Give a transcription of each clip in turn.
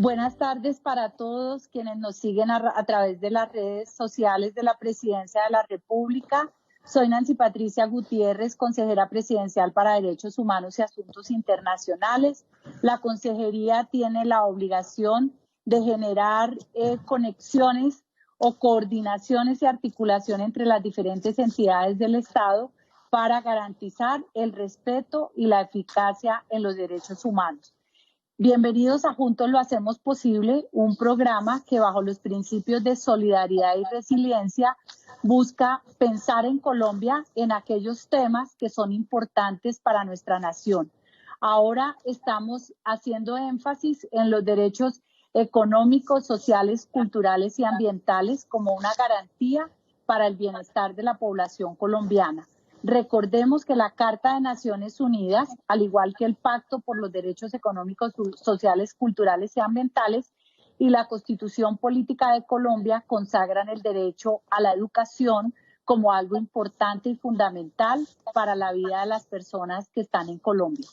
Buenas tardes para todos quienes nos siguen a través de las redes sociales de la Presidencia de la República. Soy Nancy Patricia Gutiérrez, consejera presidencial para Derechos Humanos y Asuntos Internacionales. La consejería tiene la obligación de generar conexiones o coordinaciones y articulación entre las diferentes entidades del Estado para garantizar el respeto y la eficacia en los derechos humanos. Bienvenidos a Juntos lo Hacemos Posible, un programa que bajo los principios de solidaridad y resiliencia busca pensar en Colombia en aquellos temas que son importantes para nuestra nación. Ahora estamos haciendo énfasis en los derechos económicos, sociales, culturales y ambientales como una garantía para el bienestar de la población colombiana. Recordemos que la Carta de Naciones Unidas, al igual que el Pacto por los Derechos Económicos, Sociales, Culturales y Ambientales y la Constitución Política de Colombia consagran el derecho a la educación como algo importante y fundamental para la vida de las personas que están en Colombia.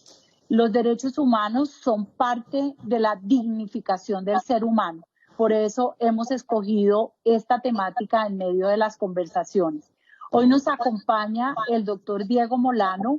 Los derechos humanos son parte de la dignificación del ser humano. Por eso hemos escogido esta temática en medio de las conversaciones. Hoy nos acompaña el doctor Diego Molano,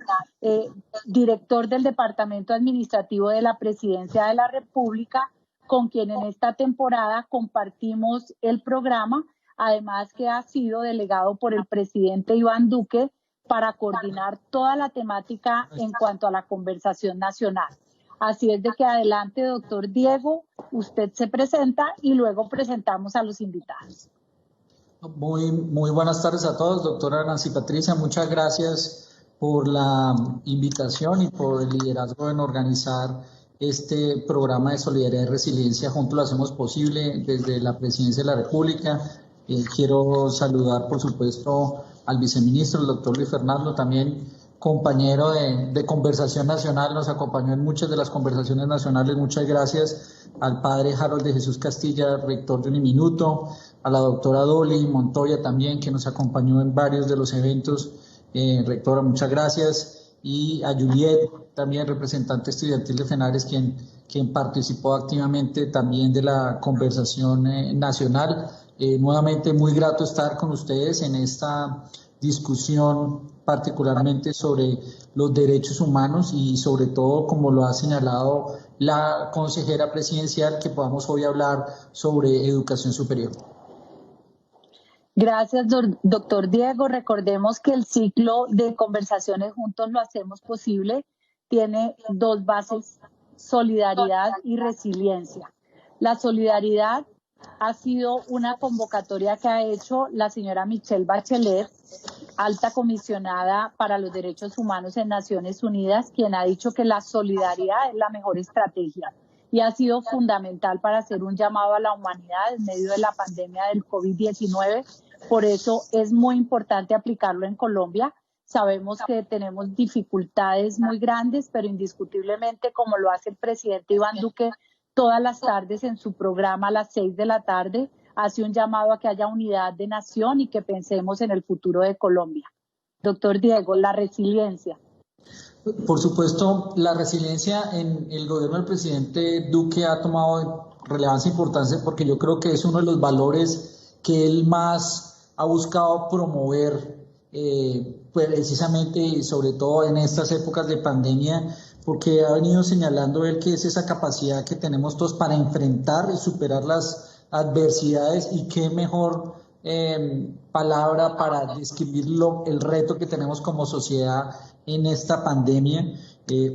director del Departamento Administrativo de la Presidencia de la República, con quien en esta temporada compartimos el programa, además que ha sido delegado por el presidente Iván Duque para coordinar toda la temática en cuanto a la conversación nacional. Así es de que adelante, doctor Diego, usted se presenta y luego presentamos a los invitados. Muy buenas tardes a todos, doctora Nancy Patricia, muchas gracias por la invitación y por el liderazgo en organizar este programa de solidaridad y resiliencia. Juntos lo hacemos posible desde la Presidencia de la República. Quiero saludar, por supuesto, al viceministro, el doctor Luis Fernando, también compañero de Conversación Nacional, nos acompañó en muchas de las conversaciones nacionales. Muchas gracias al padre Harold de Jesús Castilla, rector de Uniminuto, a la doctora Dolly Montoya también, que nos acompañó en varios de los eventos. Rectora, muchas gracias. Y a Juliet, también representante estudiantil de FENARES, quien participó activamente también de la conversación nacional. Nuevamente muy grato estar con ustedes en esta discusión particularmente sobre los derechos humanos y sobre todo, como lo ha señalado la consejera presidencial, que podamos hoy hablar sobre educación superior. Gracias, doctor Diego. Recordemos que el ciclo de conversaciones Juntos lo Hacemos Posible tiene dos bases: solidaridad y resiliencia. La solidaridad ha sido una convocatoria que ha hecho la señora Michelle Bachelet, alta comisionada para los derechos humanos en Naciones Unidas, quien ha dicho que la solidaridad es la mejor estrategia y ha sido fundamental para hacer un llamado a la humanidad en medio de la pandemia del COVID-19. Por eso es muy importante aplicarlo en Colombia. Sabemos que tenemos dificultades muy grandes, pero indiscutiblemente, como lo hace el presidente Iván Duque todas las tardes en su programa a las 6 de la tarde, hace un llamado a que haya unidad de nación y que pensemos en el futuro de Colombia. Doctor Diego, la resiliencia. Por supuesto, la resiliencia en el gobierno del presidente Duque ha tomado relevancia e importancia, porque yo creo que es uno de los valores que él más ha buscado promover, precisamente y sobre todo en estas épocas de pandemia, porque ha venido señalando él que es esa capacidad que tenemos todos para enfrentar y superar las adversidades, y qué mejor palabra para describirlo, el reto que tenemos como sociedad en esta pandemia.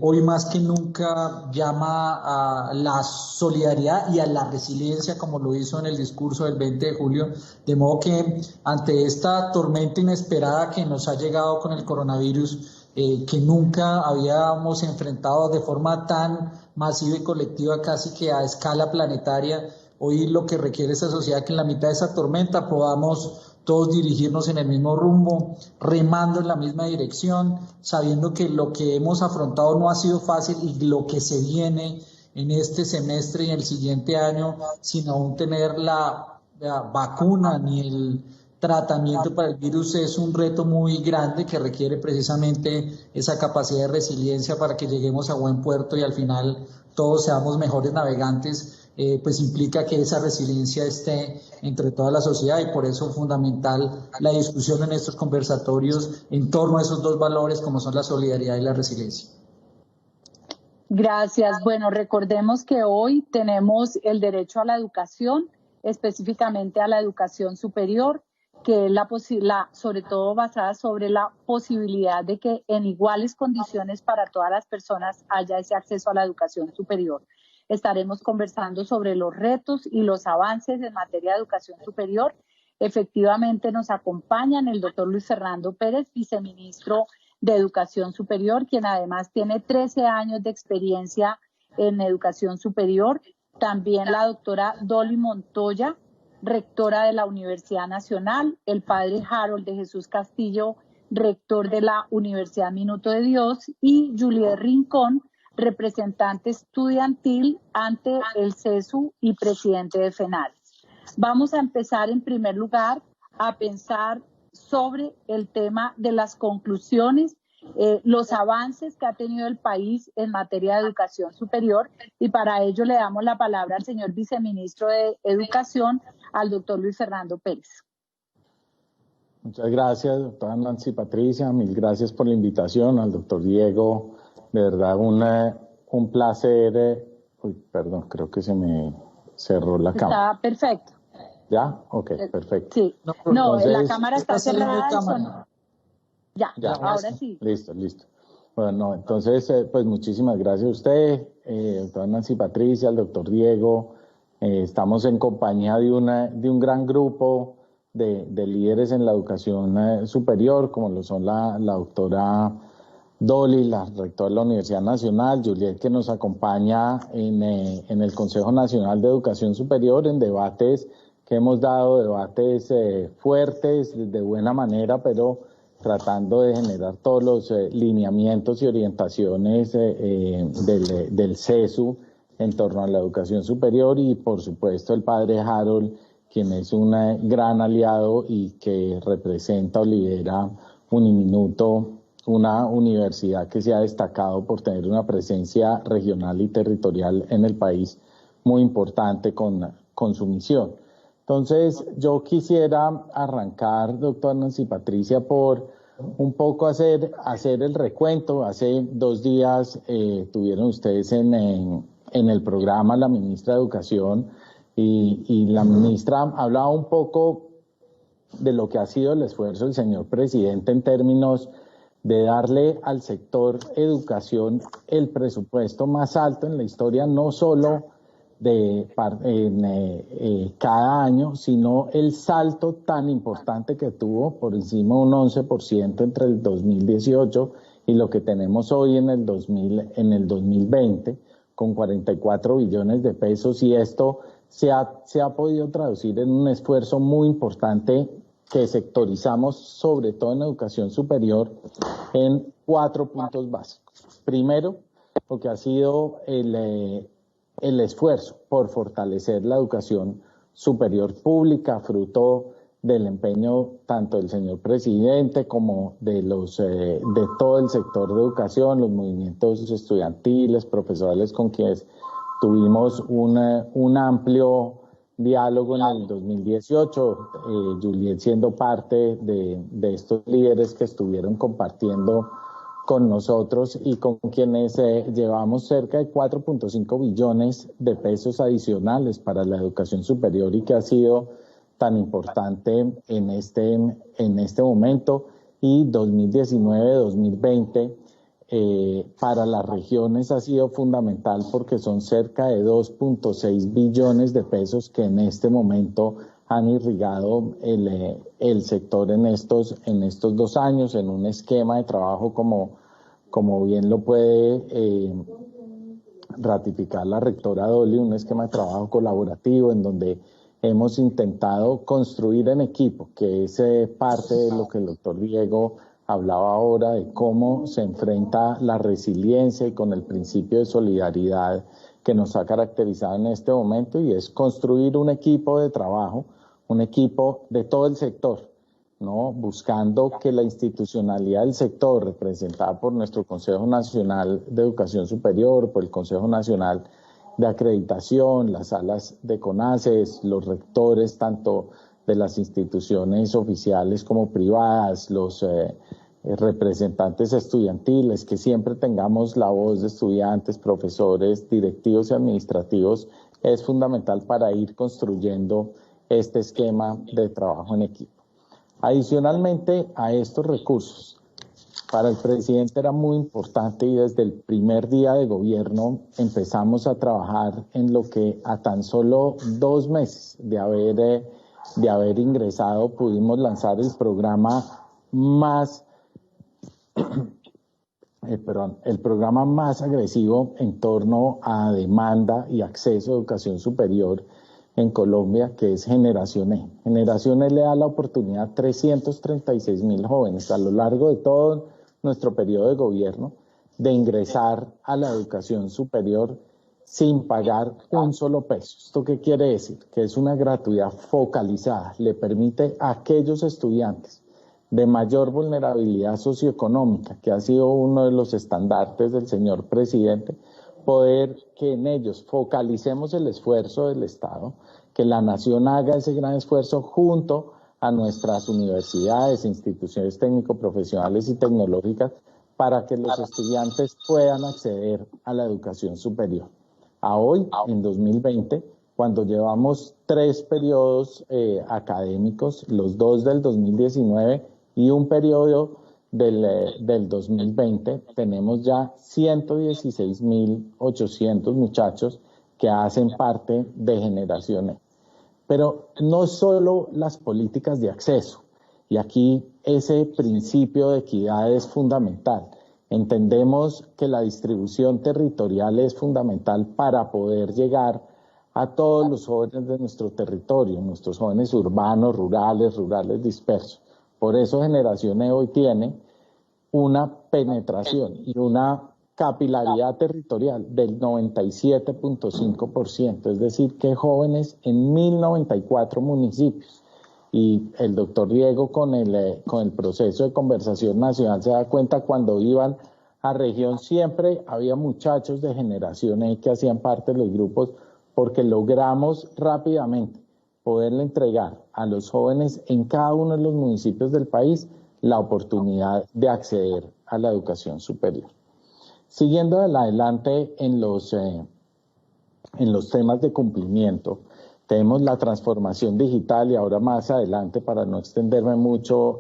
Hoy más que nunca llama a la solidaridad y a la resiliencia, como lo hizo en el discurso del 20 de julio, de modo que ante esta tormenta inesperada que nos ha llegado con el coronavirus, que nunca habíamos enfrentado de forma tan masiva y colectiva, casi que a escala planetaria, hoy lo que requiere esta sociedad es que en la mitad de esa tormenta podamos todos dirigirnos en el mismo rumbo, remando en la misma dirección, sabiendo que lo que hemos afrontado no ha sido fácil y lo que se viene en este semestre y en el siguiente año, sin aún tener la vacuna ni el tratamiento para el virus, es un reto muy grande que requiere precisamente esa capacidad de resiliencia para que lleguemos a buen puerto y al final todos seamos mejores navegantes pues implica que esa resiliencia esté entre toda la sociedad, y por eso es fundamental la discusión en estos conversatorios en torno a esos dos valores como son la solidaridad y la resiliencia. Gracias. Bueno, recordemos que hoy tenemos el derecho a la educación, específicamente a la educación superior, que es sobre todo basada sobre la posibilidad de que en iguales condiciones para todas las personas haya ese acceso a la educación superior. Estaremos conversando sobre los retos y los avances en materia de educación superior. Efectivamente nos acompañan el doctor Luis Fernando Pérez, viceministro de Educación Superior, quien además tiene 13 años de experiencia en educación superior. También la doctora Dolly Montoya, rectora de la Universidad Nacional, el padre Harold de Jesús Castillo, rector de la Universidad Minuto de Dios, y Juliet Rincón, representante estudiantil ante el CESU y presidente de FENALES. Vamos a empezar en primer lugar a pensar sobre el tema de las conclusiones, los avances que ha tenido el país en materia de educación superior, y para ello le damos la palabra al señor viceministro de Educación, al doctor Luis Fernando Pérez. Muchas gracias, doctora Nancy Patricia, mil gracias por la invitación, al doctor Diego, de verdad un placer. Perdón, creo que se me cerró la cámara. Está perfecto. ¿Ya? Ok, perfecto. Sí, entonces, la cámara está cerrada. Ya, ahora sí. Listo. Bueno, entonces, pues muchísimas gracias a usted, doctora Nancy Patricia, al doctor Diego. Estamos en compañía de un gran grupo de líderes en la educación superior, como lo son la doctora Dolly, la rectora de la Universidad Nacional, Juliet, que nos acompaña en el Consejo Nacional de Educación Superior en debates que hemos dado, debates fuertes, de buena manera, pero tratando de generar todos los lineamientos y orientaciones del CESU en torno a la educación superior, y por supuesto el padre Harold, quien es un gran aliado y que representa o lidera Uniminuto, una universidad que se ha destacado por tener una presencia regional y territorial en el país muy importante con su misión. Entonces, yo quisiera arrancar, doctora Nancy Patricia, por un poco hacer el recuento. Hace 2 días tuvieron ustedes en el programa la ministra de Educación, y la ministra hablaba un poco de lo que ha sido el esfuerzo del señor presidente en términos de darle al sector educación el presupuesto más alto en la historia, no solo cada año, sino el salto tan importante que tuvo, por encima de un 11% entre el 2018 y lo que tenemos hoy en el 2020, con 44 billones de pesos, y esto se ha podido traducir en un esfuerzo muy importante que sectorizamos, sobre todo en educación superior, en 4 puntos básicos. Primero, lo que ha sido el esfuerzo por fortalecer la educación superior pública, fruto del empeño tanto del señor presidente como de todo el sector de educación, los movimientos estudiantiles, profesionales, con quienes tuvimos un amplio diálogo en el 2018, Juliet siendo parte de estos líderes que estuvieron compartiendo con nosotros y con quienes llevamos cerca de 4.5 billones de pesos adicionales para la educación superior, y que ha sido tan importante en este momento. Y 2019-2020 para las regiones ha sido fundamental, porque son cerca de 2.6 billones de pesos que en este momento han irrigado el sector en estos 2 años, en un esquema de trabajo como bien lo puede ratificar la rectora Dolly, un esquema de trabajo colaborativo en donde hemos intentado construir en equipo, que es parte de lo que el doctor Diego hablaba ahora, de cómo se enfrenta la resiliencia y con el principio de solidaridad que nos ha caracterizado en este momento, y es construir un equipo de trabajo, un equipo de todo el sector, ¿no? Buscando que la institucionalidad del sector, representada por nuestro Consejo Nacional de Educación Superior, por el Consejo Nacional de acreditación, las salas de CONACES, los rectores tanto de las instituciones oficiales como privadas, los representantes estudiantiles, que siempre tengamos la voz de estudiantes, profesores, directivos y administrativos, es fundamental para ir construyendo este esquema de trabajo en equipo. Adicionalmente a estos recursos, para el presidente era muy importante y desde el primer día de gobierno empezamos a trabajar en lo que a tan solo 2 meses de haber ingresado pudimos lanzar el programa el programa más agresivo en torno a demanda y acceso a educación superior en Colombia, que es Generación E. Generación E le da la oportunidad a 336.000 jóvenes a lo largo de todo nuestro periodo de gobierno de ingresar a la educación superior sin pagar un solo peso. ¿Esto qué quiere decir? Que es una gratuidad focalizada. Le permite a aquellos estudiantes de mayor vulnerabilidad socioeconómica, que ha sido uno de los estandartes del señor presidente, poder que en ellos focalicemos el esfuerzo del Estado, que la nación haga ese gran esfuerzo junto a nuestras universidades, instituciones técnico-profesionales y tecnológicas para que los estudiantes puedan acceder a la educación superior. A hoy, en 2020, cuando llevamos 3 periodos académicos, los 2 del 2019 y un periodo del 2020, tenemos ya 116.800 muchachos que hacen parte de Generación E. Pero no solo las políticas de acceso, y aquí ese principio de equidad es fundamental. Entendemos que la distribución territorial es fundamental para poder llegar a todos los jóvenes de nuestro territorio, nuestros jóvenes urbanos, rurales dispersos. Por eso Generación E hoy tiene una penetración y una capilaridad territorial del 97.5%, es decir, que jóvenes en 1.094 municipios. Y el doctor Diego con el proceso de conversación nacional se da cuenta cuando iban a región siempre había muchachos de Generación E que hacían parte de los grupos porque logramos rápidamente poderle entregar a los jóvenes en cada uno de los municipios del país la oportunidad de acceder a la educación superior. Siguiendo adelante en los temas de cumplimiento, tenemos la transformación digital y ahora más adelante, para no extenderme mucho,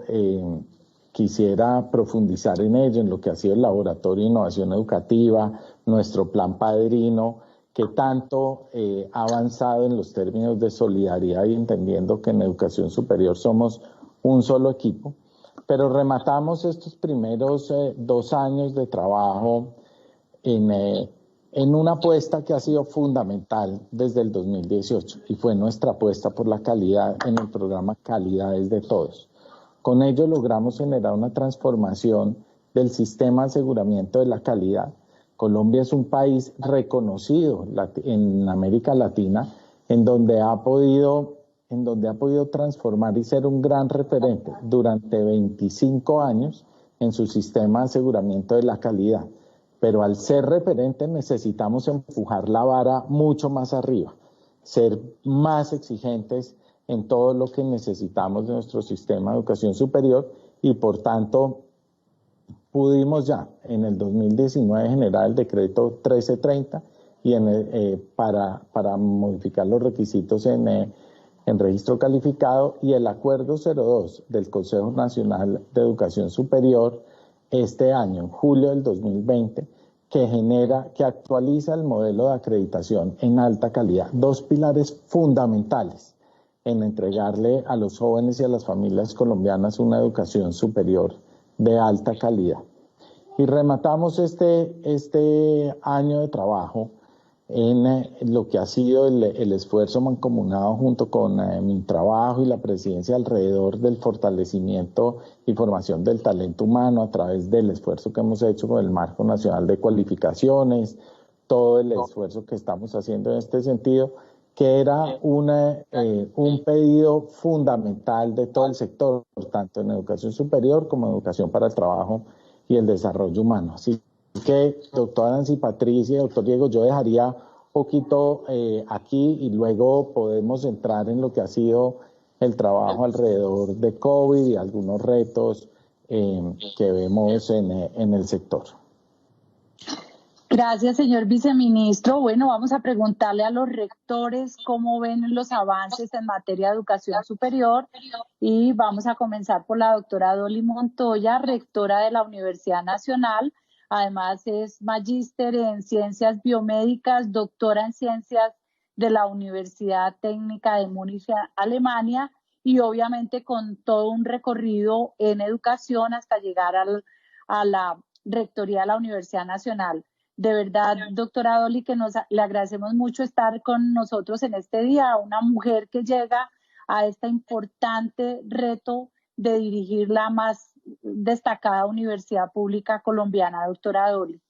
quisiera profundizar en ello, en lo que ha sido el Laboratorio de Innovación Educativa, nuestro Plan Padrino, que tanto ha avanzado en los términos de solidaridad y entendiendo que en educación superior somos un solo equipo. Pero rematamos estos primeros 2 años de trabajo en una apuesta que ha sido fundamental desde el 2018 y fue nuestra apuesta por la calidad en el programa Calidad es de Todos. Con ello logramos generar una transformación del sistema de aseguramiento de la calidad. Colombia es un país reconocido en América Latina en donde ha podido transformar y ser un gran referente durante 25 años en su sistema de aseguramiento de la calidad. Pero al ser referente necesitamos empujar la vara mucho más arriba, ser más exigentes en todo lo que necesitamos de nuestro sistema de educación superior y por tanto pudimos ya en el 2019 generar el decreto 1330 y para modificar los requisitos en registro calificado y el acuerdo 02 del Consejo Nacional de Educación Superior este año, en julio del 2020, que actualiza el modelo de acreditación en alta calidad. 2 pilares fundamentales en entregarle a los jóvenes y a las familias colombianas una educación superior de alta calidad. Y rematamos este año de trabajo en lo que ha sido el esfuerzo mancomunado junto con mi trabajo y la presidencia alrededor del fortalecimiento y formación del talento humano a través del esfuerzo que hemos hecho con el Marco Nacional de Cualificaciones, todo el esfuerzo que estamos haciendo en este sentido, que era un pedido fundamental de todo el sector, tanto en educación superior como en educación para el trabajo y el desarrollo humano. Así que, doctora Nancy Patricia y doctor Diego, yo dejaría poquito aquí y luego podemos entrar en lo que ha sido el trabajo alrededor de COVID y algunos retos que vemos en el sector. Gracias, señor viceministro. Bueno, vamos a preguntarle a los rectores cómo ven los avances en materia de educación superior y vamos a comenzar por la doctora Dolly Montoya, rectora de la Universidad Nacional. Además es magíster en ciencias biomédicas, doctora en ciencias de la Universidad Técnica de Múnich, Alemania, y obviamente con todo un recorrido en educación hasta llegar a la rectoría de la Universidad Nacional. De verdad, doctora Dolly, que le agradecemos mucho estar con nosotros en este día, una mujer que llega a este importante reto de dirigir la más destacada universidad pública colombiana. Doctora Dolly.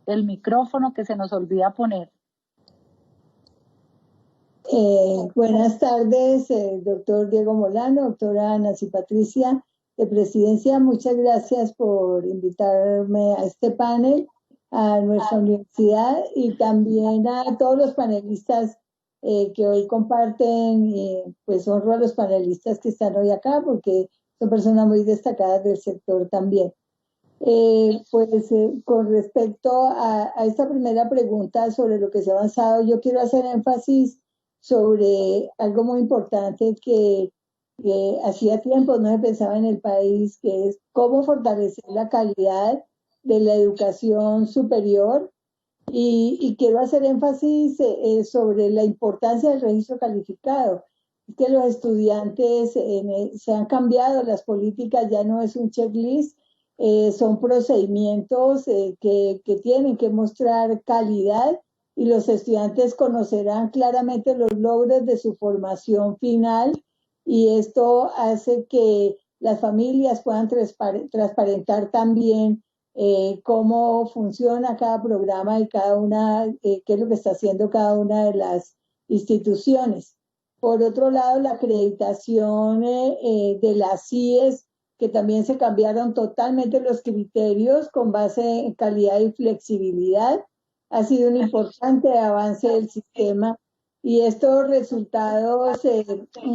El micrófono que se nos olvida poner. Buenas tardes, doctor Diego Molano, doctora Nancy Patricia de Presidencia. Muchas gracias por invitarme a este panel, a nuestra universidad y también a todos los panelistas que hoy comparten. Pues honro a los panelistas que están hoy acá porque son personas muy destacadas del sector también. Con respecto a esta primera pregunta sobre lo que se ha avanzado, yo quiero hacer énfasis sobre algo muy importante que hacía tiempo no se pensaba en el país, que es cómo fortalecer la calidad de la educación superior. Y quiero hacer énfasis sobre la importancia del registro calificado. Es que los estudiantes se han cambiado las políticas, ya no es un checklist, son procedimientos que tienen que mostrar calidad y los estudiantes conocerán claramente los logros de su formación final y esto hace que las familias puedan transparentar también cómo funciona cada programa y cada una, qué es lo que está haciendo cada una de las instituciones. Por otro lado, la acreditación de las CIES, que también se cambiaron totalmente los criterios con base en calidad y flexibilidad, ha sido un importante avance del sistema y estos resultados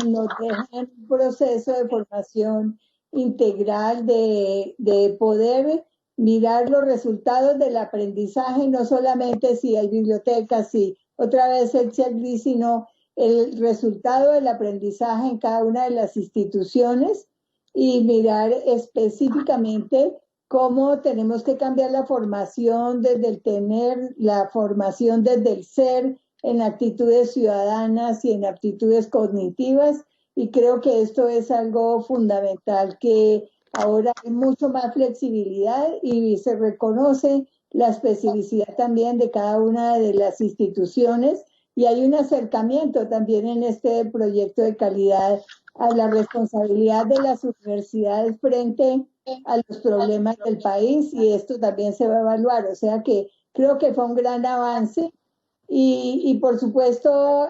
nos dejan un proceso de formación integral de poder mirar los resultados del aprendizaje, no solamente si hay bibliotecas, si otra vez el checklist, sino el resultado del aprendizaje en cada una de las instituciones y mirar específicamente cómo tenemos que cambiar la formación desde el tener, la formación desde el ser, en actitudes ciudadanas y en aptitudes cognitivas. Y creo que esto es algo fundamental, que ahora hay mucho más flexibilidad y se reconoce la especificidad también de cada una de las instituciones y hay un acercamiento también en este proyecto de calidad a la responsabilidad de las universidades frente a los problemas del país y esto también se va a evaluar. O sea que creo que fue un gran avance y por supuesto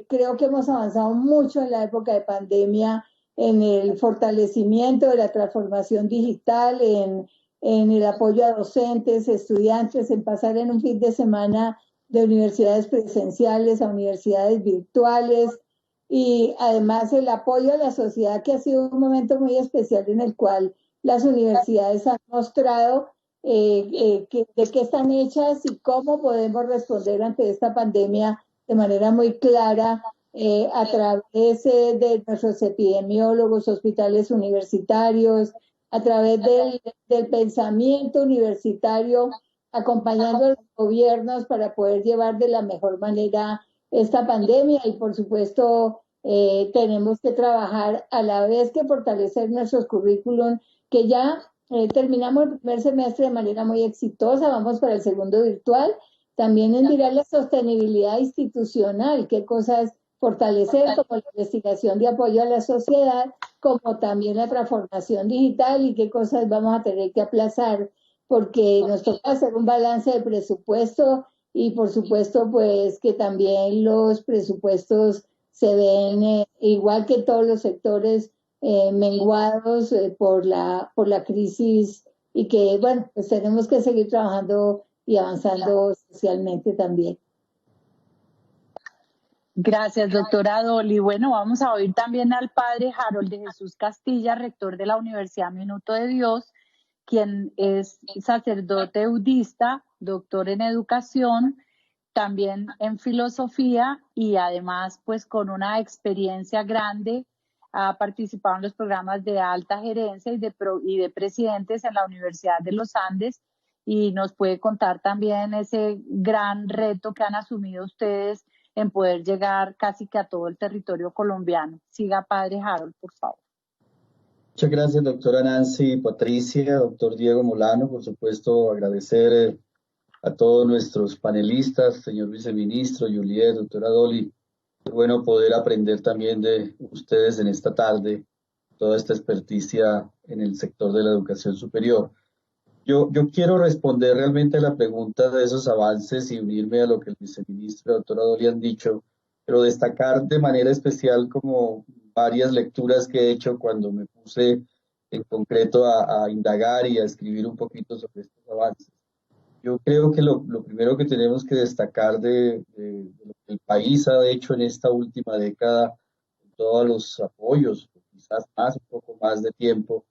creo que hemos avanzado mucho en la época de pandemia en el fortalecimiento de la transformación digital, en el apoyo a docentes, estudiantes, en pasar en un fin de semana de universidades presenciales a universidades virtuales y además el apoyo a la sociedad, que ha sido un momento muy especial en el cual las universidades han mostrado de qué están hechas y cómo podemos responder ante esta pandemia de manera muy clara a través de nuestros epidemiólogos, hospitales universitarios, a través del pensamiento universitario, acompañando a los gobiernos para poder llevar de la mejor manera esta pandemia y por supuesto tenemos que trabajar a la vez que fortalecer nuestros currículum, que ya terminamos el primer semestre de manera muy exitosa, vamos para el segundo virtual, también en mirar la sostenibilidad institucional, qué cosas fortalecer como la investigación de apoyo a la sociedad, como también la transformación digital y qué cosas vamos a tener que aplazar porque nos toca hacer un balance de presupuesto y por supuesto pues que también los presupuestos se ven igual que todos los sectores menguados por la crisis y que, bueno, pues tenemos que seguir trabajando y avanzando socialmente también. Gracias, doctora Dolly. Bueno, vamos a oír también al padre Harold de Jesús Castilla, rector de la Universidad Minuto de Dios, quien es sacerdote budista, doctor en educación, también en filosofía y además pues con una experiencia grande. Ha participado en los programas de alta gerencia y de presidentes en la Universidad de los Andes, y nos puede contar también ese gran reto que han asumido ustedes en poder llegar casi que a todo el territorio colombiano. Siga, padre Harold, por favor. Muchas gracias, doctora Nancy, Patricia, doctor Diego Molano. Por supuesto, agradecer a todos nuestros panelistas, señor viceministro, Juliet, doctora Dolly. Es bueno poder aprender también de ustedes en esta tarde, toda esta experticia en el sector de la educación superior. Yo quiero responder realmente a la pregunta de esos avances y unirme a lo que el viceministro y la doctora Dolly han dicho, pero destacar de manera especial como varias lecturas que he hecho cuando me puse en concreto a indagar y a escribir un poquito sobre estos avances. Yo creo que lo primero que tenemos que destacar de lo que el país ha hecho en esta última década, con todos los apoyos, quizás más, un poco más de tiempo,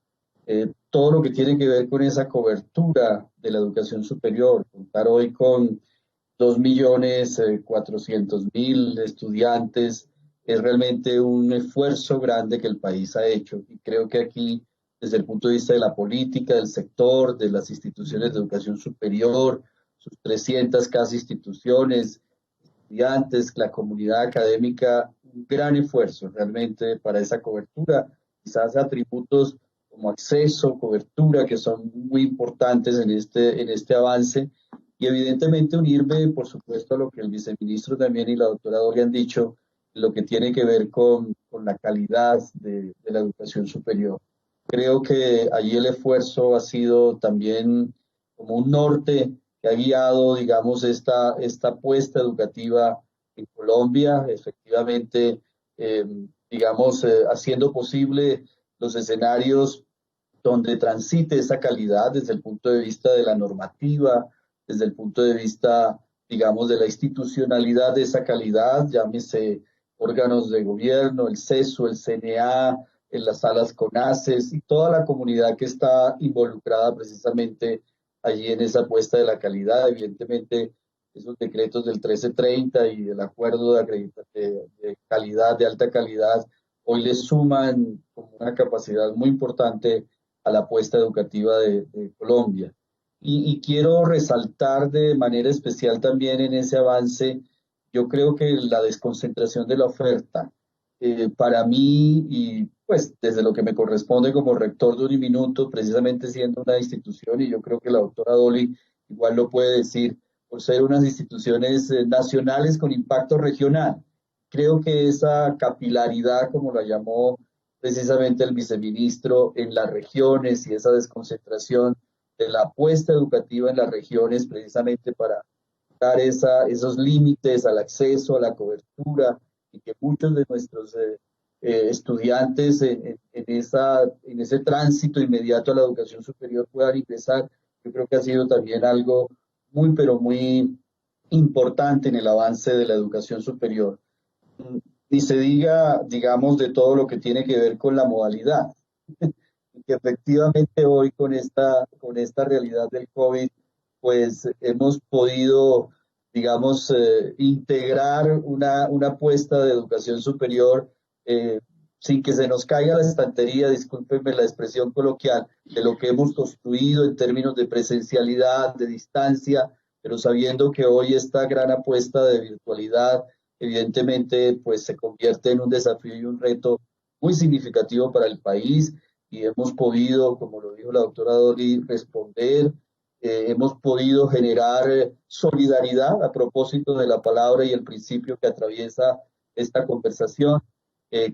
todo lo que tiene que ver con esa cobertura de la educación superior, contar hoy con 2.400.000 estudiantes, es realmente un esfuerzo grande que el país ha hecho. Y creo que aquí, desde el punto de vista de la política, del sector, de las instituciones de educación superior, sus 300 casi instituciones, estudiantes, la comunidad académica, un gran esfuerzo realmente para esa cobertura, quizás atributos como acceso, cobertura, que son muy importantes en este avance, y evidentemente unirme, por supuesto, a lo que el viceministro también y la doctora Dolly han dicho, lo que tiene que ver con la calidad de la educación superior. Creo que allí el esfuerzo ha sido también como un norte que ha guiado, digamos, esta apuesta educativa en Colombia, efectivamente, digamos, haciendo posible los escenarios donde transite esa calidad desde el punto de vista de la normativa, desde el punto de vista, digamos, de la institucionalidad de esa calidad, llámese órganos de gobierno, el CESU, el CNA, en las salas CONACES y toda la comunidad que está involucrada precisamente allí en esa apuesta de la calidad. Evidentemente, esos decretos del 1330 y el acuerdo de calidad, de alta calidad, hoy le suman como una capacidad muy importante a la apuesta educativa de Colombia. Y quiero resaltar de manera especial también en ese avance, yo creo que la desconcentración de la oferta, para mí, y pues desde lo que me corresponde como rector de Uniminuto, precisamente siendo una institución, y yo creo que la doctora Dolly igual lo puede decir, por ser unas instituciones nacionales con impacto regional. Creo que esa capilaridad, como la llamó precisamente el viceministro, en las regiones y esa desconcentración de la apuesta educativa en las regiones, precisamente para dar esos límites al acceso, a la cobertura, y que muchos de nuestros estudiantes en ese tránsito inmediato a la educación superior puedan ingresar. Yo creo que ha sido también algo muy, pero muy importante en el avance de la educación superior. Ni se diga, digamos, de todo lo que tiene que ver con la modalidad, que efectivamente hoy con esta realidad del COVID, pues hemos podido, digamos, integrar una apuesta de educación superior sin que se nos caiga la estantería, discúlpenme la expresión coloquial, de lo que hemos construido en términos de presencialidad, de distancia, pero sabiendo que hoy esta gran apuesta de virtualidad evidentemente pues se convierte en un desafío y un reto muy significativo para el país, y hemos podido, como lo dijo la doctora Dolly, responder, hemos podido generar solidaridad a propósito de la palabra y el principio que atraviesa esta conversación,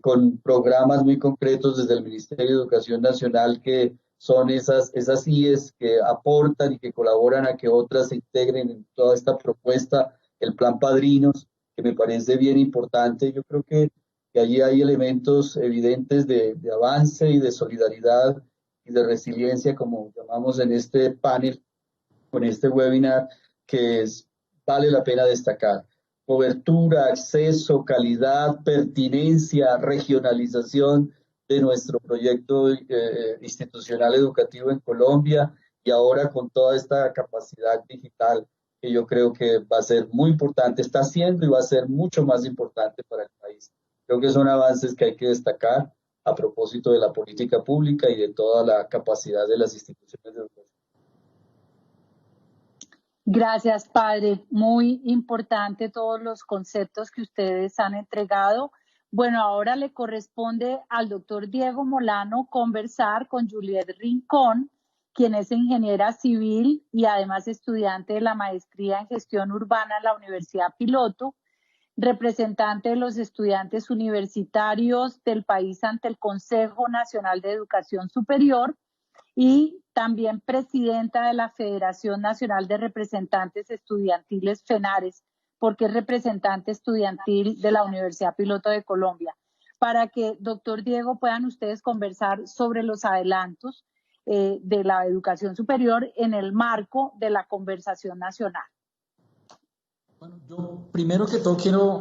con programas muy concretos desde el Ministerio de Educación Nacional, que son esas IES que aportan y que colaboran a que otras se integren en toda esta propuesta, el Plan Padrinos, que me parece bien importante. Yo creo que allí hay elementos evidentes de avance y de solidaridad y de resiliencia, como llamamos en este panel, con este webinar, vale la pena destacar. Cobertura, acceso, calidad, pertinencia, regionalización de nuestro proyecto institucional educativo en Colombia, y ahora con toda esta capacidad digital que yo creo que va a ser muy importante, está siendo y va a ser mucho más importante para el país. Creo que son avances que hay que destacar a propósito de la política pública y de toda la capacidad de las instituciones de educación. Gracias, padre. Muy importante todos los conceptos que ustedes han entregado. Bueno, ahora le corresponde al doctor Diego Molano conversar con Juliet Rincón, quien es ingeniera civil y además estudiante de la maestría en gestión urbana en la Universidad Piloto, representante de los estudiantes universitarios del país ante el Consejo Nacional de Educación Superior y también presidenta de la Federación Nacional de Representantes Estudiantiles FENARES, porque es representante estudiantil de la Universidad Piloto de Colombia, para que, doctor Diego, puedan ustedes conversar sobre los adelantos de la educación superior en el marco de la conversación nacional. Bueno, yo primero que todo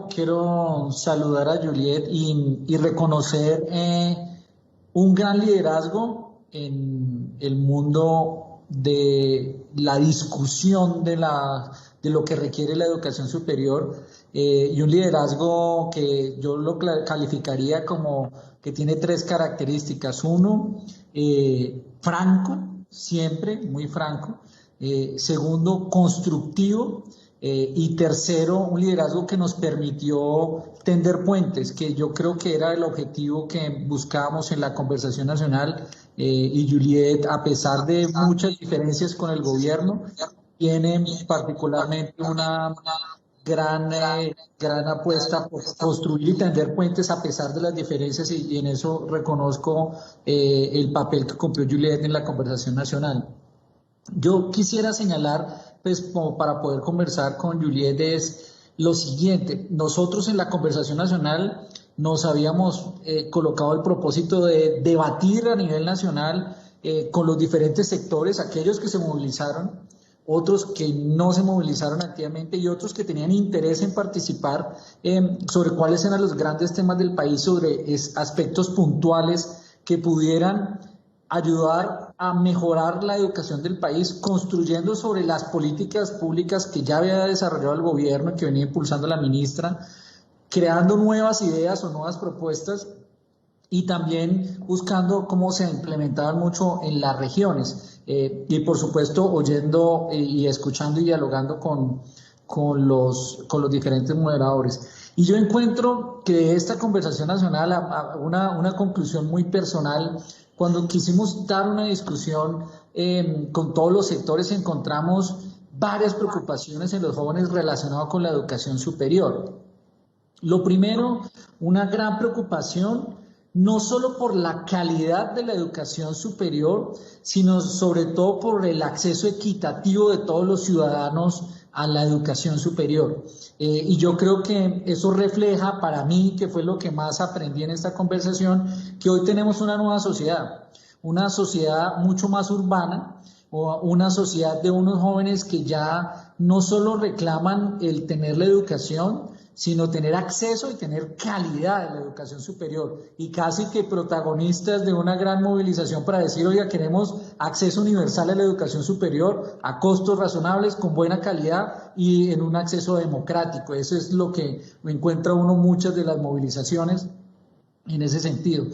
quiero saludar a Juliet y reconocer un gran liderazgo en el mundo de la discusión de lo que requiere la educación superior, y un liderazgo que yo lo calificaría como que tiene tres características. Uno, franco, siempre muy franco. Segundo, constructivo. Y tercero, un liderazgo que nos permitió tender puentes, que yo creo que era el objetivo que buscábamos en la conversación nacional, y Juliet, a pesar de muchas diferencias con el gobierno, tiene particularmente una gran apuesta por construir y tender puentes a pesar de las diferencias, y en eso reconozco el papel que cumplió Juliet en la conversación nacional. Yo quisiera señalar, pues, como para poder conversar con Juliet, es lo siguiente. Nosotros en la conversación nacional nos habíamos colocado el propósito de debatir a nivel nacional con los diferentes sectores, aquellos que se movilizaron, otros que no se movilizaron activamente y otros que tenían interés en participar, sobre cuáles eran los grandes temas del país, sobre aspectos puntuales que pudieran ayudar a mejorar la educación del país, construyendo sobre las políticas públicas que ya había desarrollado el gobierno y que venía impulsando la ministra, creando nuevas ideas o nuevas propuestas, y también buscando cómo se implementaban mucho en las regiones, y por supuesto oyendo y escuchando y dialogando con los diferentes moderadores. Y yo encuentro que de esta conversación nacional una conclusión muy personal. Cuando quisimos dar una discusión con todos los sectores, encontramos varias preocupaciones en los jóvenes relacionadas con la educación superior. Lo primero, una gran preocupación, no solo por la calidad de la educación superior, sino sobre todo por el acceso equitativo de todos los ciudadanos a la educación superior. Y yo creo que eso refleja para mí, que fue lo que más aprendí en esta conversación, que hoy tenemos una nueva sociedad, una sociedad mucho más urbana, o una sociedad de unos jóvenes que ya no solo reclaman el tener la educación, sino tener acceso y tener calidad en la educación superior, y casi que protagonistas de una gran movilización para decir, oiga, queremos acceso universal a la educación superior a costos razonables, con buena calidad y en un acceso democrático. Eso es lo que encuentra uno muchas de las movilizaciones en ese sentido.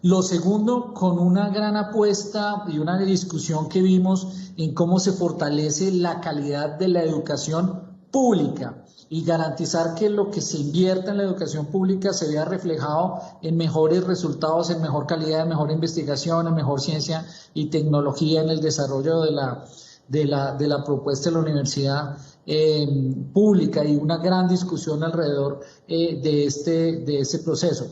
Lo segundo, con una gran apuesta y una discusión que vimos en cómo se fortalece la calidad de la educación pública y garantizar que lo que se invierta en la educación pública se vea reflejado en mejores resultados, en mejor calidad, en mejor investigación, en mejor ciencia y tecnología, en el desarrollo de la propuesta de la universidad pública, y una gran discusión alrededor de este proceso.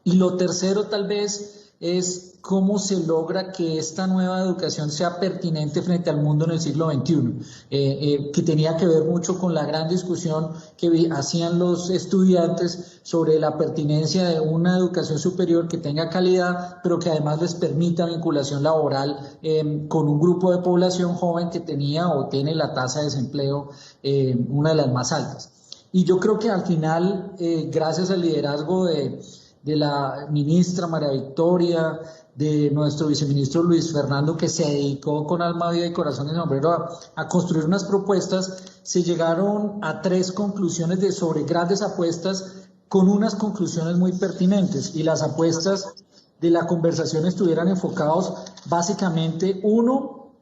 Y lo tercero tal vez es cómo se logra que esta nueva educación sea pertinente frente al mundo en el siglo XXI, que tenía que ver mucho con la gran discusión que hacían los estudiantes sobre la pertinencia de una educación superior que tenga calidad, pero que además les permita vinculación laboral con un grupo de población joven que tenía o tiene la tasa de desempleo una de las más altas. Y yo creo que al final, gracias al liderazgo de la ministra María Victoria, de nuestro viceministro Luis Fernando, que se dedicó con alma, vida y corazón y sombrero a construir unas propuestas, se llegaron a 3 conclusiones sobre grandes apuestas con unas conclusiones muy pertinentes, y las apuestas de la conversación estuvieran enfocados básicamente, uno,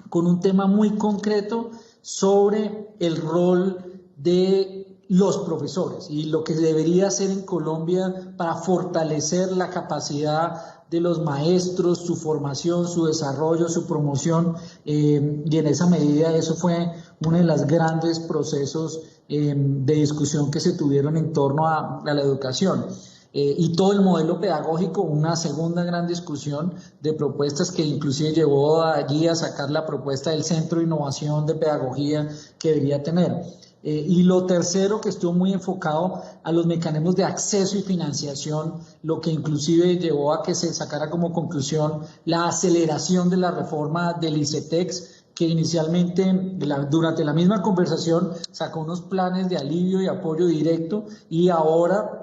con un tema muy concreto sobre el rol de los profesores y lo que debería hacer en Colombia para fortalecer la capacidad de los maestros, su formación, su desarrollo, su promoción, y en esa medida eso fue uno de los grandes procesos de discusión que se tuvieron en torno a la educación. Y todo el modelo pedagógico, una segunda gran discusión de propuestas que inclusive llevó allí a sacar la propuesta del Centro de Innovación de Pedagogía que debería tener. Y lo tercero, que estuvo muy enfocado a los mecanismos de acceso y financiación, lo que inclusive llevó a que se sacara como conclusión la aceleración de la reforma del ICETEX, que inicialmente durante la misma conversación sacó unos planes de alivio y apoyo directo, y ahora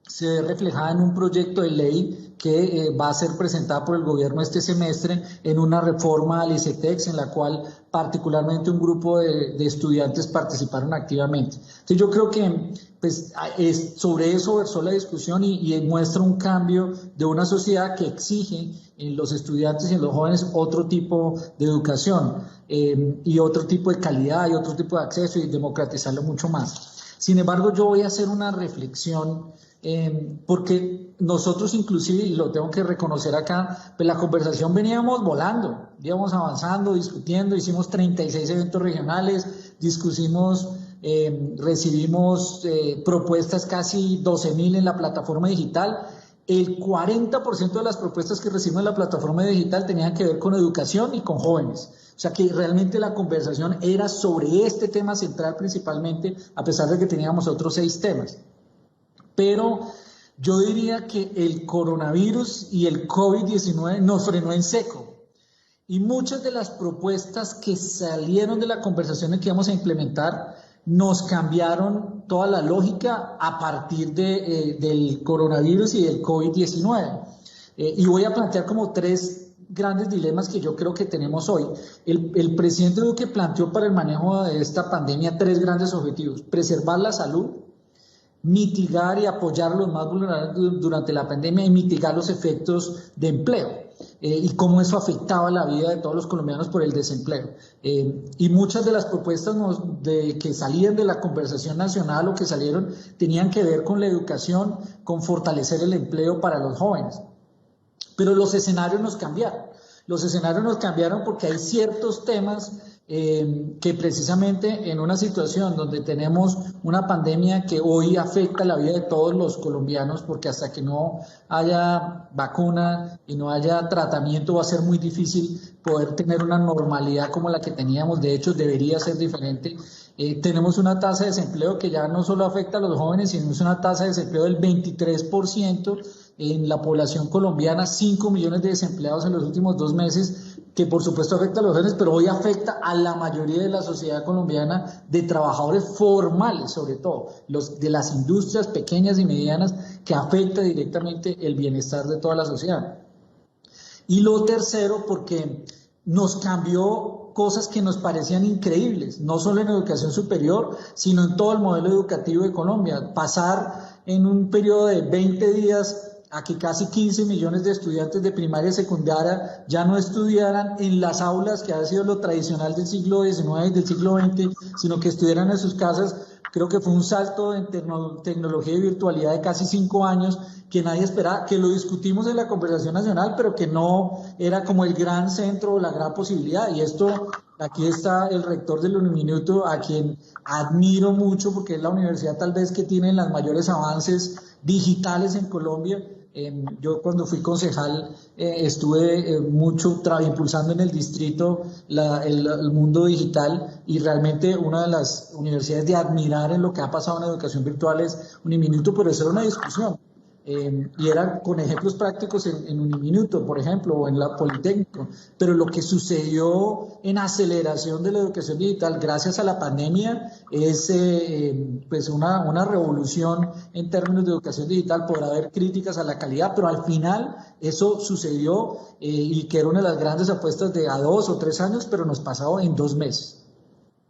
se ve reflejada en un proyecto de ley que va a ser presentada por el gobierno este semestre en una reforma al ICETEX, en la cual particularmente un grupo de estudiantes participaron activamente. Entonces yo creo que pues, sobre eso versó la discusión y muestra un cambio de una sociedad que exige en los estudiantes y en los jóvenes otro tipo de educación y otro tipo de calidad y otro tipo de acceso, y democratizarlo mucho más. Sin embargo, yo voy a hacer una reflexión porque nosotros inclusive, y lo tengo que reconocer acá, pues la conversación veníamos volando, íbamos avanzando, discutiendo, hicimos 36 eventos regionales, discutimos, recibimos propuestas casi 12.000 en la plataforma digital. El 40% de las propuestas que recibimos en la plataforma digital tenían que ver con educación y con jóvenes. O sea que realmente la conversación era sobre este tema central principalmente, a pesar de que teníamos otros 6 temas. Pero yo diría que el coronavirus y el COVID-19 nos frenó en seco. Y muchas de las propuestas que salieron de la conversación que íbamos a implementar nos cambiaron toda la lógica a partir del coronavirus y del COVID-19. Y voy a plantear como 3 grandes dilemas que yo creo que tenemos hoy. El presidente Duque planteó para el manejo de esta pandemia 3 grandes objetivos: preservar la salud, mitigar y apoyar a los más vulnerables durante la pandemia y mitigar los efectos de empleo y cómo eso afectaba la vida de todos los colombianos por el desempleo. Y muchas de las propuestas que salían de la conversación nacional o que salieron tenían que ver con la educación, con fortalecer el empleo para los jóvenes. Pero los escenarios nos cambiaron. Los escenarios nos cambiaron porque hay ciertos temas que precisamente en una situación donde tenemos una pandemia que hoy afecta la vida de todos los colombianos, porque hasta que no haya vacuna y no haya tratamiento va a ser muy difícil poder tener una normalidad como la que teníamos. De hecho, debería ser diferente. Tenemos una tasa de desempleo que ya no solo afecta a los jóvenes, sino es una tasa de desempleo del 23% en la población colombiana, 5 millones de desempleados en los últimos 2 meses, que por supuesto afecta a los jóvenes, pero hoy afecta a la mayoría de la sociedad colombiana, de trabajadores formales sobre todo, los de las industrias pequeñas y medianas, que afecta directamente el bienestar de toda la sociedad. Y lo tercero, porque nos cambió cosas que nos parecían increíbles, no solo en educación superior, sino en todo el modelo educativo de Colombia. Pasar en un periodo de 20 días a que casi 15 millones de estudiantes de primaria y secundaria ya no estudiaran en las aulas, que ha sido lo tradicional del siglo XIX y del siglo XX, sino que estudiaran en sus casas. Creo que fue un salto en tecnología y virtualidad de casi 5 años que nadie esperaba, que lo discutimos en la conversación nacional, pero que no era como el gran centro o la gran posibilidad. Y esto, aquí está el rector del Uniminuto, a quien admiro mucho porque es la universidad tal vez que tiene los mayores avances digitales en Colombia, Yo cuando fui concejal estuve mucho impulsando en el distrito el mundo digital, y realmente una de las universidades de admirar en lo que ha pasado en educación virtual es Uniminuto, pero eso era una discusión. Y eran con ejemplos prácticos en Uniminuto, por ejemplo, o en la Politécnico. Pero lo que sucedió en aceleración de la educación digital gracias a la pandemia es pues una revolución en términos de educación digital. Podrá haber críticas a la calidad, pero al final eso sucedió, y que era una de las grandes apuestas de a 2 o 3 años, pero nos pasó en 2 meses.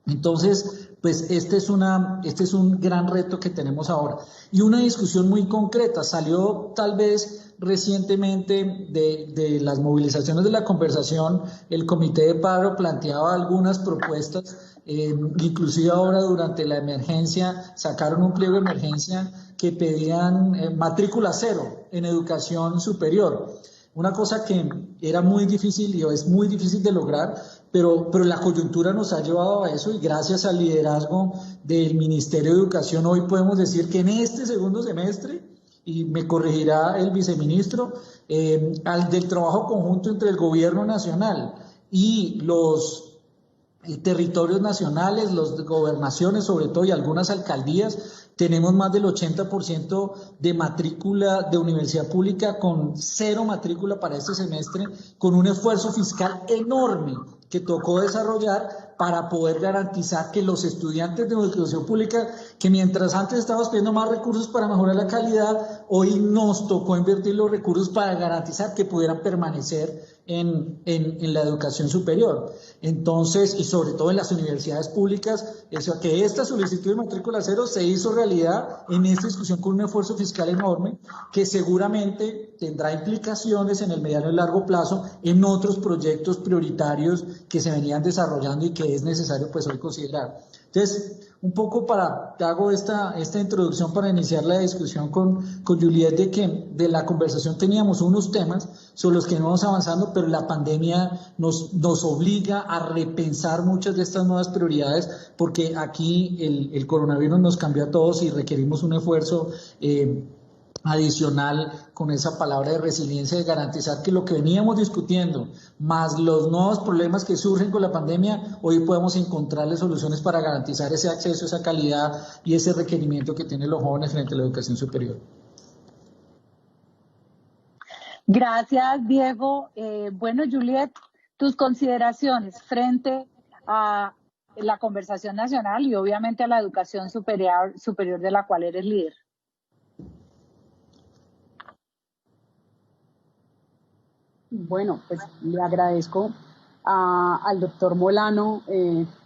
Entonces, pues este es un gran reto que tenemos ahora. Y una discusión muy concreta, salió tal vez recientemente de las movilizaciones de la conversación, el Comité de Paro planteaba algunas propuestas, inclusive ahora durante la emergencia sacaron un pliego de emergencia que pedían matrícula cero en educación superior. Una cosa que era muy difícil y es muy difícil de lograr, pero la coyuntura nos ha llevado a eso, y gracias al liderazgo del Ministerio de Educación hoy podemos decir que en este segundo semestre, y me corregirá el viceministro, del trabajo conjunto entre el gobierno nacional y los territorios nacionales, las gobernaciones sobre todo, y algunas alcaldías, tenemos más del 80% de matrícula de universidad pública con 0 matrícula para este semestre, con un esfuerzo fiscal enorme que tocó desarrollar para poder garantizar que los estudiantes de educación pública, que mientras antes estábamos pidiendo más recursos para mejorar la calidad, hoy nos tocó invertir los recursos para garantizar que pudieran permanecer en la educación superior. Entonces, y sobre todo en las universidades públicas, eso, que esta solicitud de matrícula cero se hizo realidad en esta discusión con un esfuerzo fiscal enorme que seguramente tendrá implicaciones en el mediano y largo plazo en otros proyectos prioritarios que se venían desarrollando y que es necesario pues hoy considerar. Entonces, un poco hago esta introducción para iniciar la discusión con Juliet, de que de la conversación teníamos unos temas sobre los que no vamos avanzando, pero la pandemia nos obliga a repensar muchas de estas nuevas prioridades, porque aquí el coronavirus nos cambió a todos y requerimos un esfuerzo adicional con esa palabra de resiliencia, de garantizar que lo que veníamos discutiendo, más los nuevos problemas que surgen con la pandemia, hoy podemos encontrarle soluciones para garantizar ese acceso, esa calidad y ese requerimiento que tienen los jóvenes frente a la educación superior. Gracias, Diego. Bueno, Juliet, tus consideraciones frente a la conversación nacional y obviamente a la educación superior de la cual eres líder. Bueno, pues le agradezco al doctor Molano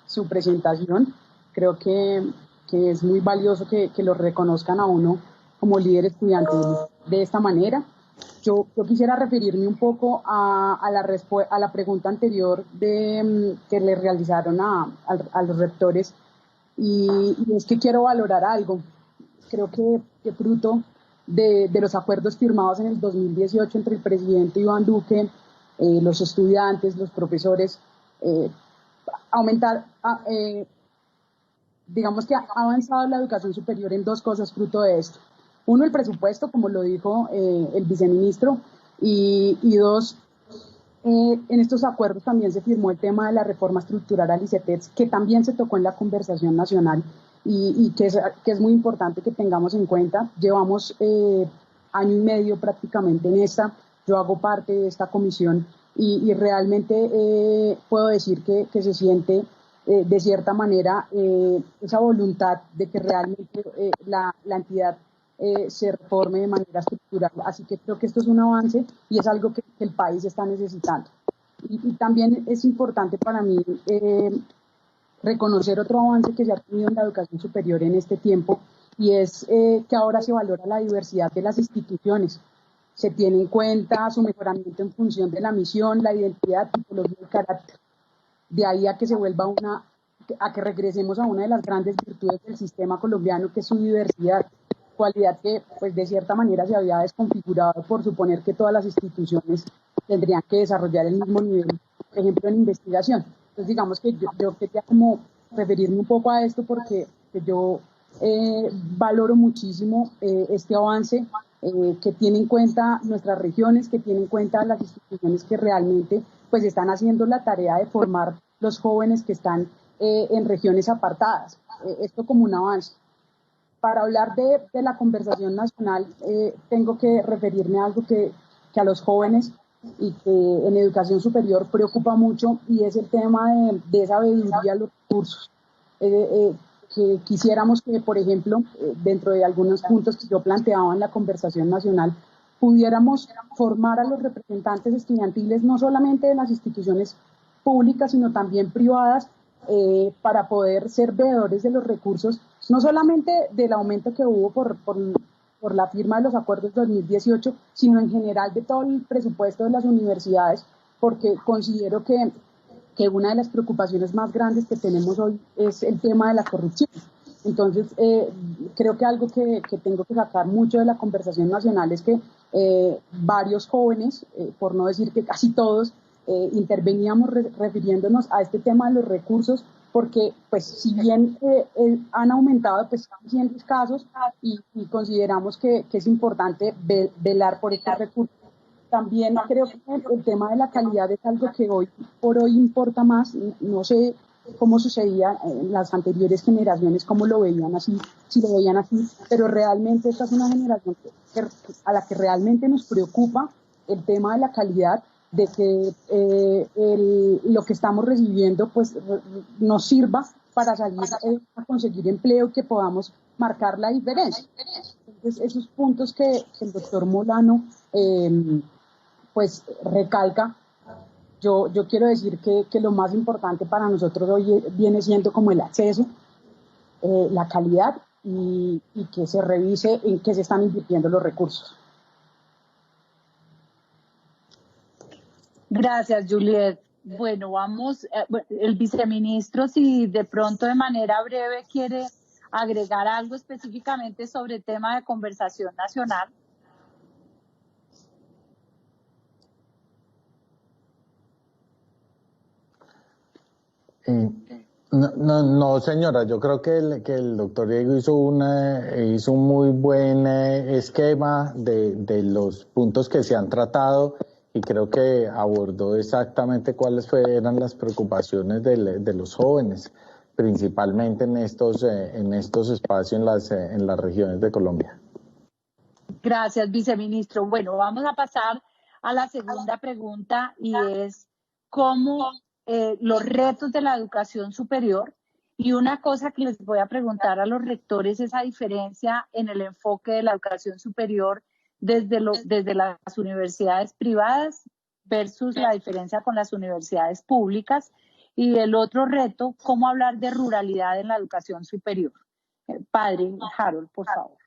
su presentación. Creo que es muy valioso que lo reconozcan a uno como líder estudiantil de esta manera. Yo quisiera referirme un poco a la pregunta anterior que le realizaron a los rectores, y es que quiero valorar algo. Creo que fruto de los acuerdos firmados en el 2018 entre el presidente Iván Duque, los estudiantes, los profesores, digamos que ha avanzado la educación superior en 2 cosas fruto de esto. 1, el presupuesto, como lo dijo el viceministro, y 2, en estos acuerdos también se firmó el tema de la reforma estructural al ICETEX, que también se tocó en la conversación nacional, y que es muy importante que tengamos en cuenta. Llevamos año y medio prácticamente en esta, yo hago parte de esta comisión, y realmente puedo decir que se siente de cierta manera esa voluntad de que realmente la entidad se reforme de manera estructural. Así que creo que esto es un avance y es algo que el país está necesitando. Y también es importante para mí reconocer otro avance que se ha tenido en la educación superior en este tiempo, y es que ahora se valora la diversidad de las instituciones. Se tiene en cuenta su mejoramiento en función de la misión, la identidad, tipología y carácter. De ahí a que se vuelva a que regresemos a una de las grandes virtudes del sistema colombiano, que es su diversidad, cualidad que pues de cierta manera se había desconfigurado por suponer que todas las instituciones tendrían que desarrollar el mismo nivel, por ejemplo en investigación. Entonces digamos que yo quería como referirme un poco a esto, porque yo valoro muchísimo este avance que tiene en cuenta nuestras regiones, que tiene en cuenta las instituciones que realmente pues están haciendo la tarea de formar los jóvenes que están en regiones apartadas. Esto como un avance. Para hablar de la conversación nacional, tengo que referirme a algo que a los jóvenes y que en educación superior preocupa mucho, y es el tema de esa veeduría a los recursos. Que quisiéramos que, por ejemplo, dentro de algunos puntos que yo planteaba en la conversación nacional, pudiéramos formar a los representantes estudiantiles, no solamente de las instituciones públicas, sino también privadas, para poder ser veedores de los recursos, no solamente del aumento que hubo por la firma de los acuerdos 2018, sino en general de todo el presupuesto de las universidades, porque considero que una de las preocupaciones más grandes que tenemos hoy es el tema de la corrupción. Entonces, creo que algo que tengo que sacar mucho de la conversación nacional es que varios jóvenes, por no decir que casi todos, interveníamos refiriéndonos a este tema de los recursos, porque pues si bien han aumentado, pues están siendo escasos, y consideramos que es importante velar por estos recursos. También creo que el tema de la calidad es algo que hoy por hoy importa más. No sé cómo sucedía en las anteriores generaciones, cómo lo veían así, si lo veían así, pero realmente esta es una generación a la que realmente nos preocupa el tema de la calidad, de que lo que estamos recibiendo pues nos sirva para salir a conseguir empleo, que podamos marcar la diferencia. Entonces, esos puntos que el doctor Molano pues recalca, yo quiero decir que lo más importante para nosotros hoy viene siendo como el acceso, la calidad, y que se revise en qué se están invirtiendo los recursos. Gracias, Juliet. Bueno, vamos, el viceministro, si de pronto de manera breve quiere agregar algo específicamente sobre el tema de conversación nacional. No, señora, yo creo que el doctor Diego hizo un muy buen esquema de los puntos que se han tratado, y creo que abordó exactamente cuáles eran las preocupaciones de los jóvenes, principalmente en estos espacios en las regiones de Colombia. Gracias, viceministro. Bueno, vamos a pasar a la segunda pregunta, y es cómo los retos de la educación superior. Y una cosa que les voy a preguntar a los rectores es la diferencia en el enfoque de la educación superior desde las universidades privadas versus la diferencia con las universidades públicas. Y el otro reto, cómo hablar de ruralidad en la educación superior. Padre Harold, por favor.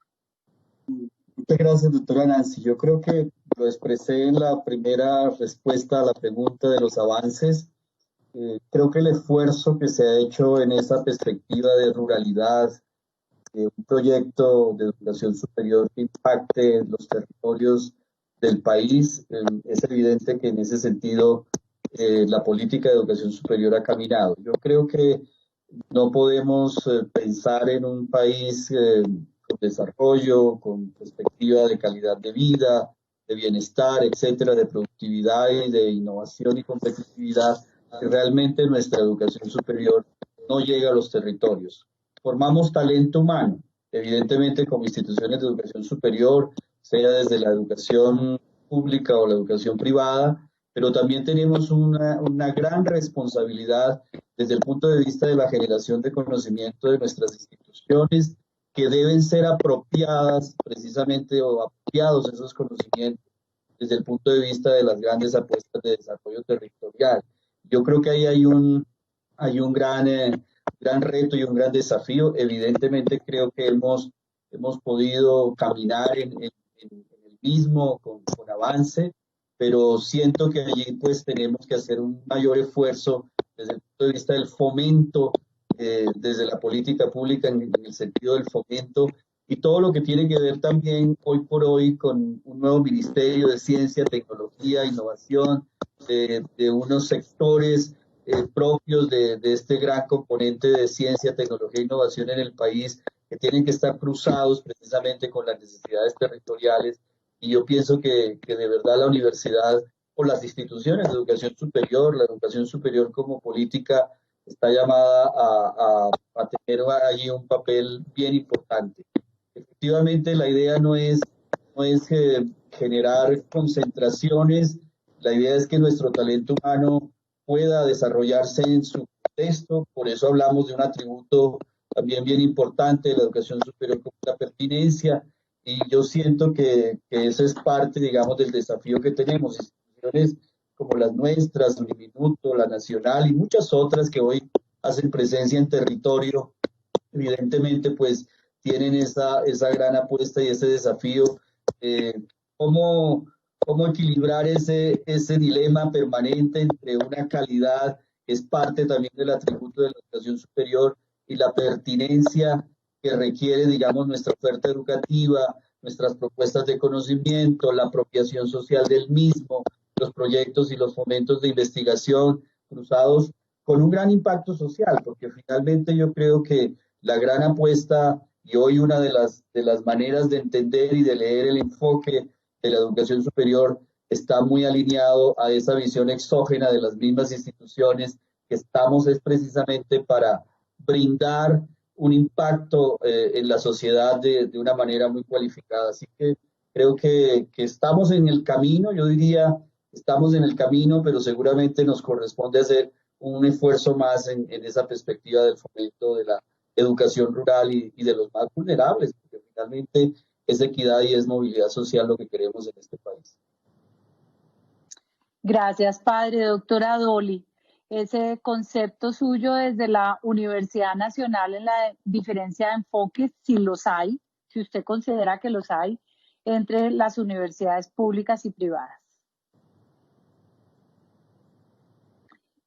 Muchas gracias, doctora Nancy. Yo creo que lo expresé en la primera respuesta a la pregunta de los avances. Creo que el esfuerzo que se ha hecho en esa perspectiva de ruralidad, un proyecto de educación superior que impacte los territorios del país, es evidente que en ese sentido la política de educación superior ha caminado. Yo creo que no podemos pensar en un país con desarrollo, con perspectiva de calidad de vida, de bienestar, etcétera, de productividad y de innovación y competitividad, que realmente nuestra educación superior no llega a los territorios. Formamos talento humano, evidentemente como instituciones de educación superior, sea desde la educación pública o la educación privada, pero también tenemos una gran responsabilidad desde el punto de vista de la generación de conocimiento de nuestras instituciones, que deben ser apropiadas precisamente, o apropiados esos conocimientos desde el punto de vista de las grandes apuestas de desarrollo territorial. Yo creo que ahí hay un gran reto y un gran desafío. Evidentemente creo que hemos podido caminar en el mismo con avance, pero siento que allí pues tenemos que hacer un mayor esfuerzo desde el punto de vista del fomento, desde la política pública en el sentido del fomento, y todo lo que tiene que ver también hoy por hoy con un nuevo Ministerio de Ciencia, Tecnología, Innovación, de unos sectores propios de este gran componente de ciencia, tecnología e innovación en el país, que tienen que estar cruzados precisamente con las necesidades territoriales. Y yo pienso que de verdad la universidad o las instituciones de educación superior, la educación superior como política, está llamada a tener allí un papel bien importante. Efectivamente, la idea no es generar concentraciones, la idea es que nuestro talento humano pueda desarrollarse en su contexto, por eso hablamos de un atributo también bien importante de la educación superior como la pertinencia, y yo siento que esa es parte, digamos, del desafío que tenemos. Instituciones como las nuestras, Uniminuto, la Nacional y muchas otras que hoy hacen presencia en territorio, evidentemente pues tienen esa gran apuesta y ese desafío. ¿Cómo equilibrar ese dilema permanente entre una calidad que es parte también del atributo de la educación superior y la pertinencia que requiere, digamos, nuestra oferta educativa, nuestras propuestas de conocimiento, la apropiación social del mismo, los proyectos y los fomentos de investigación cruzados con un gran impacto social? Porque finalmente yo creo que la gran apuesta y hoy una de las maneras de entender y de leer el enfoque de la educación superior está muy alineado a esa visión exógena de las mismas instituciones que estamos es precisamente para brindar un impacto en la sociedad de una manera muy cualificada. Así que creo que estamos en el camino, yo diría, estamos en el camino, pero seguramente nos corresponde hacer un esfuerzo más en esa perspectiva del fomento de la educación rural y de los más vulnerables, porque finalmente es equidad y es movilidad social lo que queremos en este país. Gracias, padre. Doctora Dolly, ese concepto suyo desde la Universidad Nacional en la diferencia de enfoques, si los hay, si usted considera que los hay, entre las universidades públicas y privadas.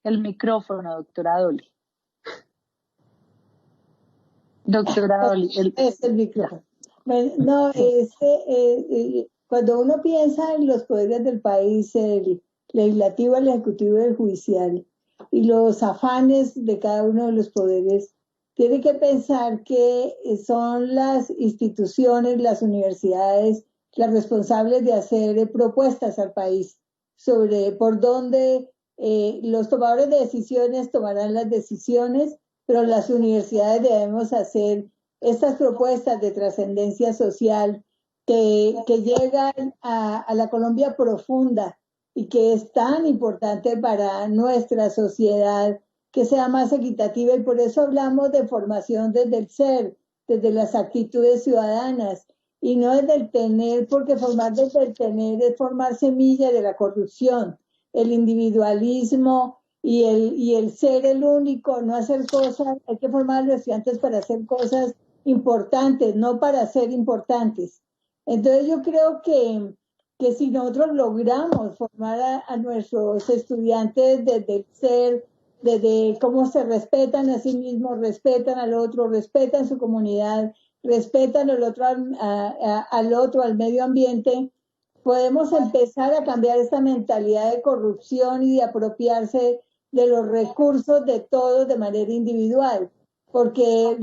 El micrófono, doctora Dolly. Doctora Dolly. Es el micrófono. Bueno, no, cuando uno piensa en los poderes del país, el legislativo, el ejecutivo y el judicial, y los afanes de cada uno de los poderes, tiene que pensar que son las instituciones, las universidades, las responsables de hacer propuestas al país sobre por dónde los tomadores de decisiones tomarán las decisiones, pero las universidades debemos hacer estas propuestas de trascendencia social que llegan a la Colombia profunda y que es tan importante para nuestra sociedad que sea más equitativa, y por eso hablamos de formación desde el ser, desde las actitudes ciudadanas y no desde el tener, porque formar desde el tener es formar semilla de la corrupción, el individualismo y el ser el único, no hacer cosas. Hay que formar a los estudiantes para hacer cosas importantes, no para ser importantes. Entonces yo creo que si nosotros logramos formar a nuestros estudiantes desde el ser, desde cómo se respetan a sí mismos, respetan al otro, respetan su comunidad, respetan al otro, al medio ambiente, podemos empezar a cambiar esta mentalidad de corrupción y de apropiarse de los recursos de todos de manera individual, porque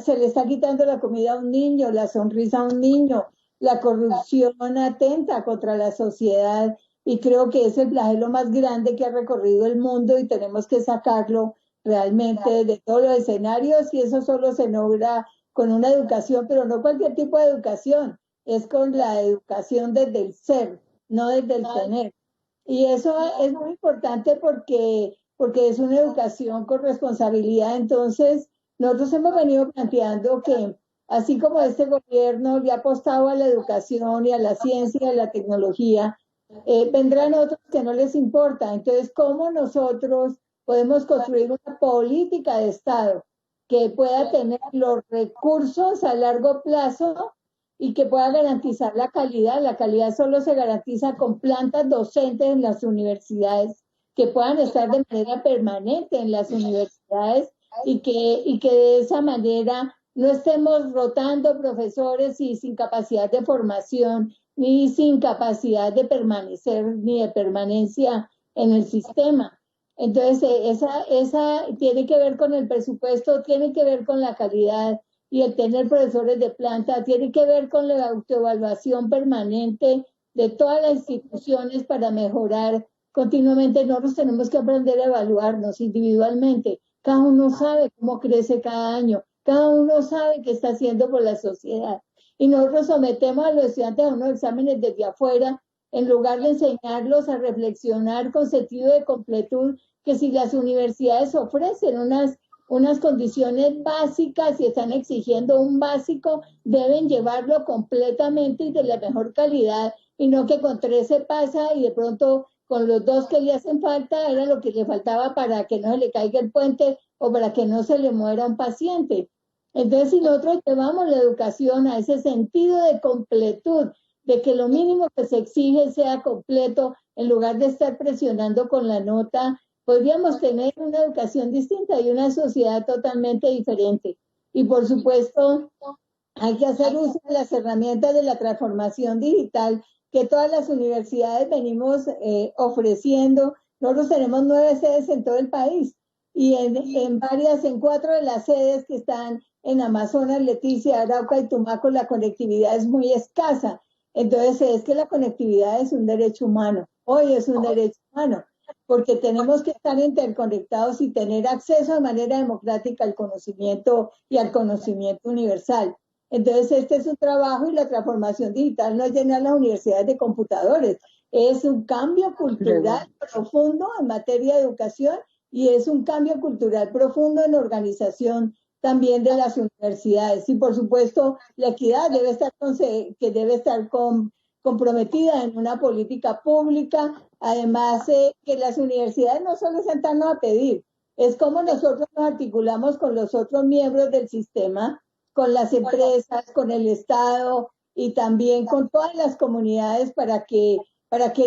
se le está quitando la comida a un niño, la sonrisa a un niño. La corrupción atenta contra la sociedad y creo que es el flagelo más grande que ha recorrido el mundo y tenemos que sacarlo realmente de todos los escenarios, y eso solo se logra con una educación, pero no cualquier tipo de educación, es con la educación desde el ser, no desde el tener. Y eso es muy importante porque es una educación con responsabilidad. Entonces, nosotros hemos venido planteando que así como este gobierno le ha apostado a la educación y a la ciencia y a la tecnología, vendrán otros que no les importa. Entonces, ¿cómo nosotros podemos construir una política de Estado que pueda tener los recursos a largo plazo y que pueda garantizar la calidad? La calidad solo se garantiza con plantas docentes en las universidades que puedan estar de manera permanente en las universidades y que de esa manera no estemos rotando profesores y sin capacidad de formación, ni sin capacidad de permanecer, ni de permanencia en el sistema. Entonces, esa tiene que ver con el presupuesto, tiene que ver con la calidad y el tener profesores de planta, tiene que ver con la autoevaluación permanente de todas las instituciones para mejorar continuamente. Nosotros tenemos que aprender a evaluarnos individualmente. Cada uno sabe cómo crece cada año, cada uno sabe qué está haciendo por la sociedad. Y nosotros sometemos a los estudiantes a unos exámenes desde afuera, en lugar de enseñarlos a reflexionar con sentido de completud, que si las universidades ofrecen unas condiciones básicas y están exigiendo un básico, deben llevarlo completamente y de la mejor calidad, y no que con 3 se pasa y de pronto con los 2 que le hacen falta era lo que le faltaba para que no se le caiga el puente o para que no se le muera un paciente. Entonces, si nosotros llevamos la educación a ese sentido de completud, de que lo mínimo que se exige sea completo, en lugar de estar presionando con la nota, podríamos tener una educación distinta y una sociedad totalmente diferente. Y por supuesto, hay que hacer uso de las herramientas de la transformación digital que todas las universidades venimos ofreciendo. Nosotros tenemos 9 sedes en todo el país y en 4 de las sedes que están en Amazonas, Leticia, Arauca y Tumaco, la conectividad es muy escasa. Entonces, es que la conectividad es un derecho humano. Hoy es un derecho humano, porque tenemos que estar interconectados y tener acceso de manera democrática al conocimiento y al conocimiento universal. Entonces, este es un trabajo, y la transformación digital no es llenar las universidades de computadores, es un cambio cultural profundo en materia de educación y es un cambio cultural profundo en organización también de las universidades. Y por supuesto, la equidad debe estar comprometida en una política pública. Además, que las universidades no solo sentarnos a pedir, es como nosotros nos articulamos con los otros miembros del sistema, con las empresas, con el Estado y también con todas las comunidades para que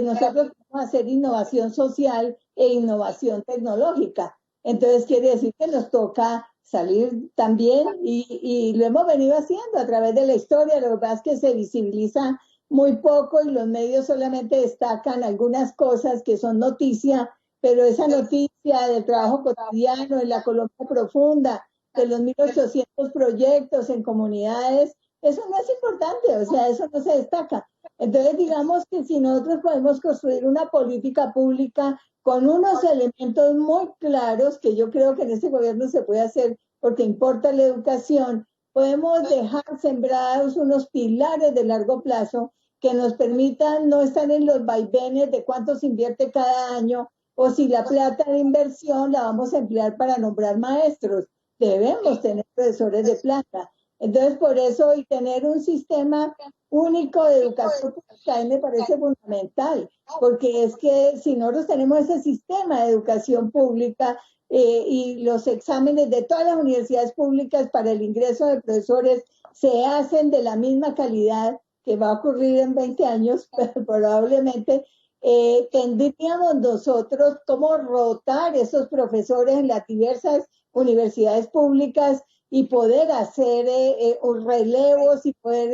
nosotros podamos hacer innovación social e innovación tecnológica. Entonces, quiere decir que nos toca salir también, y lo hemos venido haciendo a través de la historia. Lo que pasa es que se visibiliza muy poco y los medios solamente destacan algunas cosas que son noticia, pero esa noticia del trabajo cotidiano en la Colombia profunda, de los 1.800 proyectos en comunidades, eso no es importante, o sea, eso no se destaca. Entonces, digamos que si nosotros podemos construir una política pública con unos elementos muy claros, que yo creo que en este gobierno se puede hacer porque importa la educación, podemos dejar sembrados unos pilares de largo plazo que nos permitan no estar en los vaivenes de cuánto se invierte cada año, o si la plata de inversión la vamos a emplear para nombrar maestros. Debemos tener profesores de plata. Entonces, por eso, y tener un sistema único de educación pública, a mí me parece fundamental, porque es que si nosotros tenemos ese sistema de educación pública y los exámenes de todas las universidades públicas para el ingreso de profesores se hacen de la misma calidad, que va a ocurrir en 20 años, pero probablemente tendríamos nosotros cómo rotar esos profesores en las diversas universidades públicas y poder hacer relevos y poder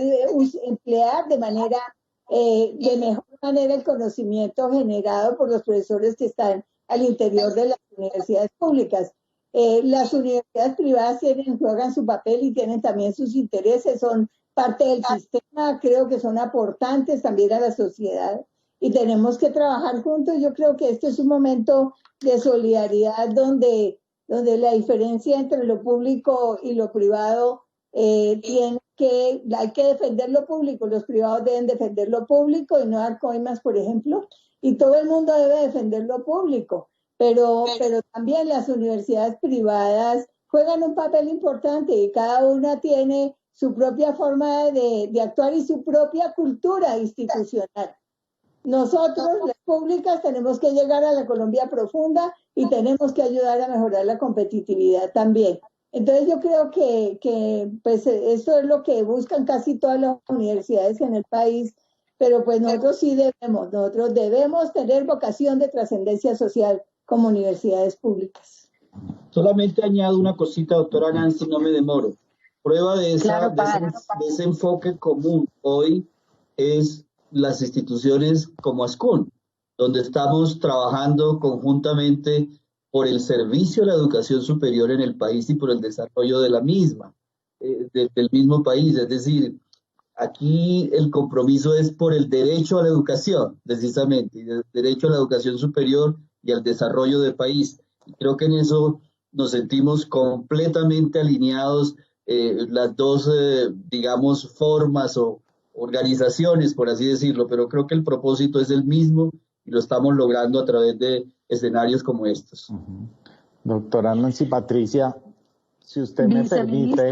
emplear de mejor manera el conocimiento generado por los profesores que están al interior de las universidades públicas. Las universidades privadas juegan su papel y tienen también sus intereses, son parte del sistema, creo que son aportantes también a la sociedad y tenemos que trabajar juntos. Yo creo que este es un momento de solidaridad donde la diferencia entre lo público y lo privado hay que defender lo público, los privados deben defender lo público y no dar coimas, por ejemplo, y todo el mundo debe defender lo público, pero también las universidades privadas juegan un papel importante y cada una tiene su propia forma de actuar y su propia cultura institucional. Nosotros, las públicas, tenemos que llegar a la Colombia profunda y tenemos que ayudar a mejorar la competitividad también. Entonces yo creo que pues esto es lo que buscan casi todas las universidades en el país, pero pues nosotros debemos tener vocación de trascendencia social como universidades públicas. Solamente añado una cosita, doctora Nancy, no me demoro. Prueba de ese enfoque común hoy es las instituciones como ASCUN, donde estamos trabajando conjuntamente por el servicio a la educación superior en el país y por el desarrollo de la misma. del mismo país. Es decir, aquí el compromiso es por el derecho a la educación, precisamente, y el derecho a la educación superior y al desarrollo del país. Y creo que en eso nos sentimos completamente alineados, las dos, digamos, formas o organizaciones, por así decirlo, pero creo que el propósito es el mismo y lo estamos logrando a través de escenarios como estos. Doctora Nancy Patricia, si usted me permite...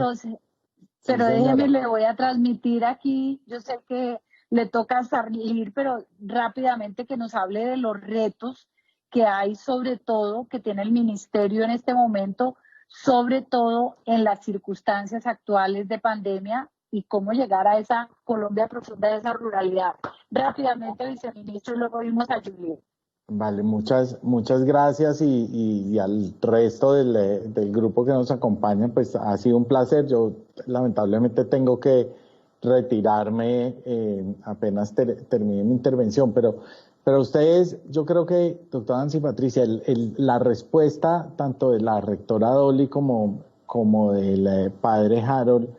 Pero Sí, déjeme, le voy a transmitir aquí, yo sé que le toca salir, pero rápidamente que nos hable de los retos que hay, sobre todo, que tiene el ministerio en este momento, sobre todo en las circunstancias actuales de pandemia y cómo llegar a esa Colombia profunda, de esa ruralidad. Rápidamente, viceministro, y luego vimos a Juliet. Vale, muchas gracias y al resto del grupo que nos acompaña, pues ha sido un placer. Yo lamentablemente tengo que retirarme apenas termine mi intervención, pero ustedes, yo creo que, doctora Nancy Patricia, la respuesta tanto de la rectora Dolly como del padre Harold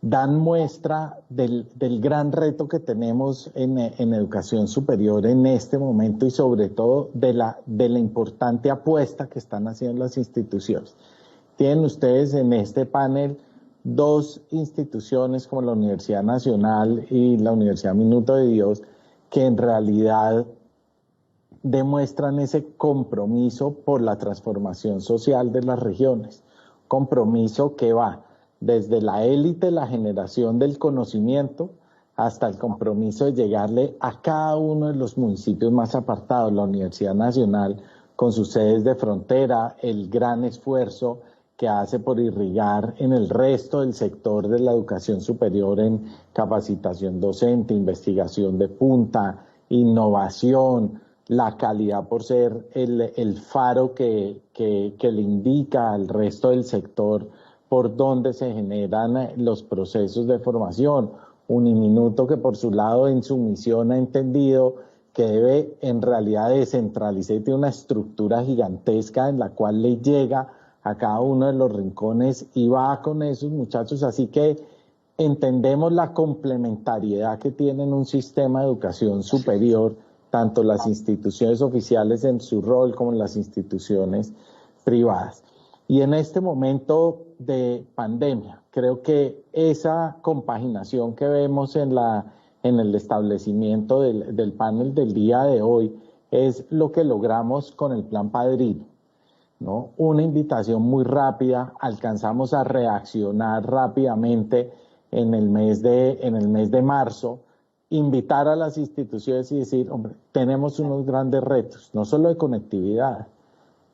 dan muestra del gran reto que tenemos en educación superior en este momento y sobre todo de la importante apuesta que están haciendo las instituciones. Tienen ustedes en este panel dos instituciones como la Universidad Nacional y la Universidad Minuto de Dios que en realidad demuestran ese compromiso por la transformación social de las regiones, compromiso que va desde la élite, la generación del conocimiento, hasta el compromiso de llegarle a cada uno de los municipios más apartados. La Universidad Nacional, con sus sedes de frontera, el gran esfuerzo que hace por irrigar en el resto del sector de la educación superior en capacitación docente, investigación de punta, innovación, la calidad por ser el faro que le indica al resto del sector por donde se generan los procesos de formación. Uniminuto, que por su lado en su misión ha entendido que debe en realidad descentralizar, tiene una estructura gigantesca en la cual le llega a cada uno de los rincones y va con esos muchachos. Así que entendemos la complementariedad que tienen un sistema de educación superior, tanto las instituciones oficiales en su rol como las instituciones privadas. Y en este momento de pandemia, creo que esa compaginación que vemos en el establecimiento del panel del día de hoy es lo que logramos con el Plan Padrino, ¿no? Una invitación muy rápida, alcanzamos a reaccionar rápidamente en el mes de marzo, invitar a las instituciones y decir, hombre, tenemos unos grandes retos, no solo de conectividad,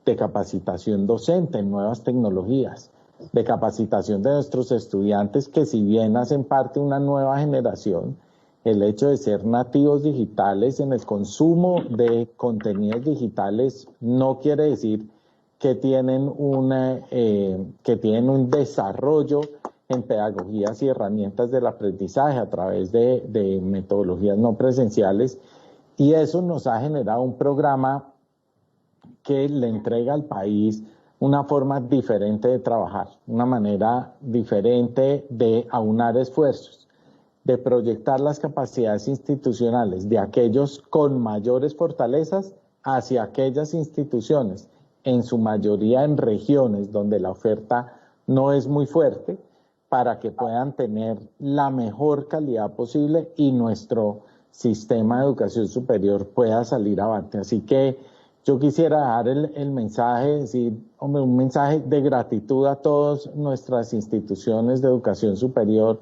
de capacitación docente en nuevas tecnologías, de capacitación de nuestros estudiantes que si bien hacen parte de una nueva generación, el hecho de ser nativos digitales en el consumo de contenidos digitales no quiere decir que tienen un desarrollo en pedagogías y herramientas del aprendizaje a través de metodologías no presenciales, y eso nos ha generado un programa que le entrega al país una forma diferente de trabajar, una manera diferente de aunar esfuerzos, de proyectar las capacidades institucionales de aquellos con mayores fortalezas hacia aquellas instituciones, en su mayoría en regiones donde la oferta no es muy fuerte, para que puedan tener la mejor calidad posible y nuestro sistema de educación superior pueda salir avante. Así que yo quisiera dar el mensaje, decir, hombre, un mensaje de gratitud a todas nuestras instituciones de educación superior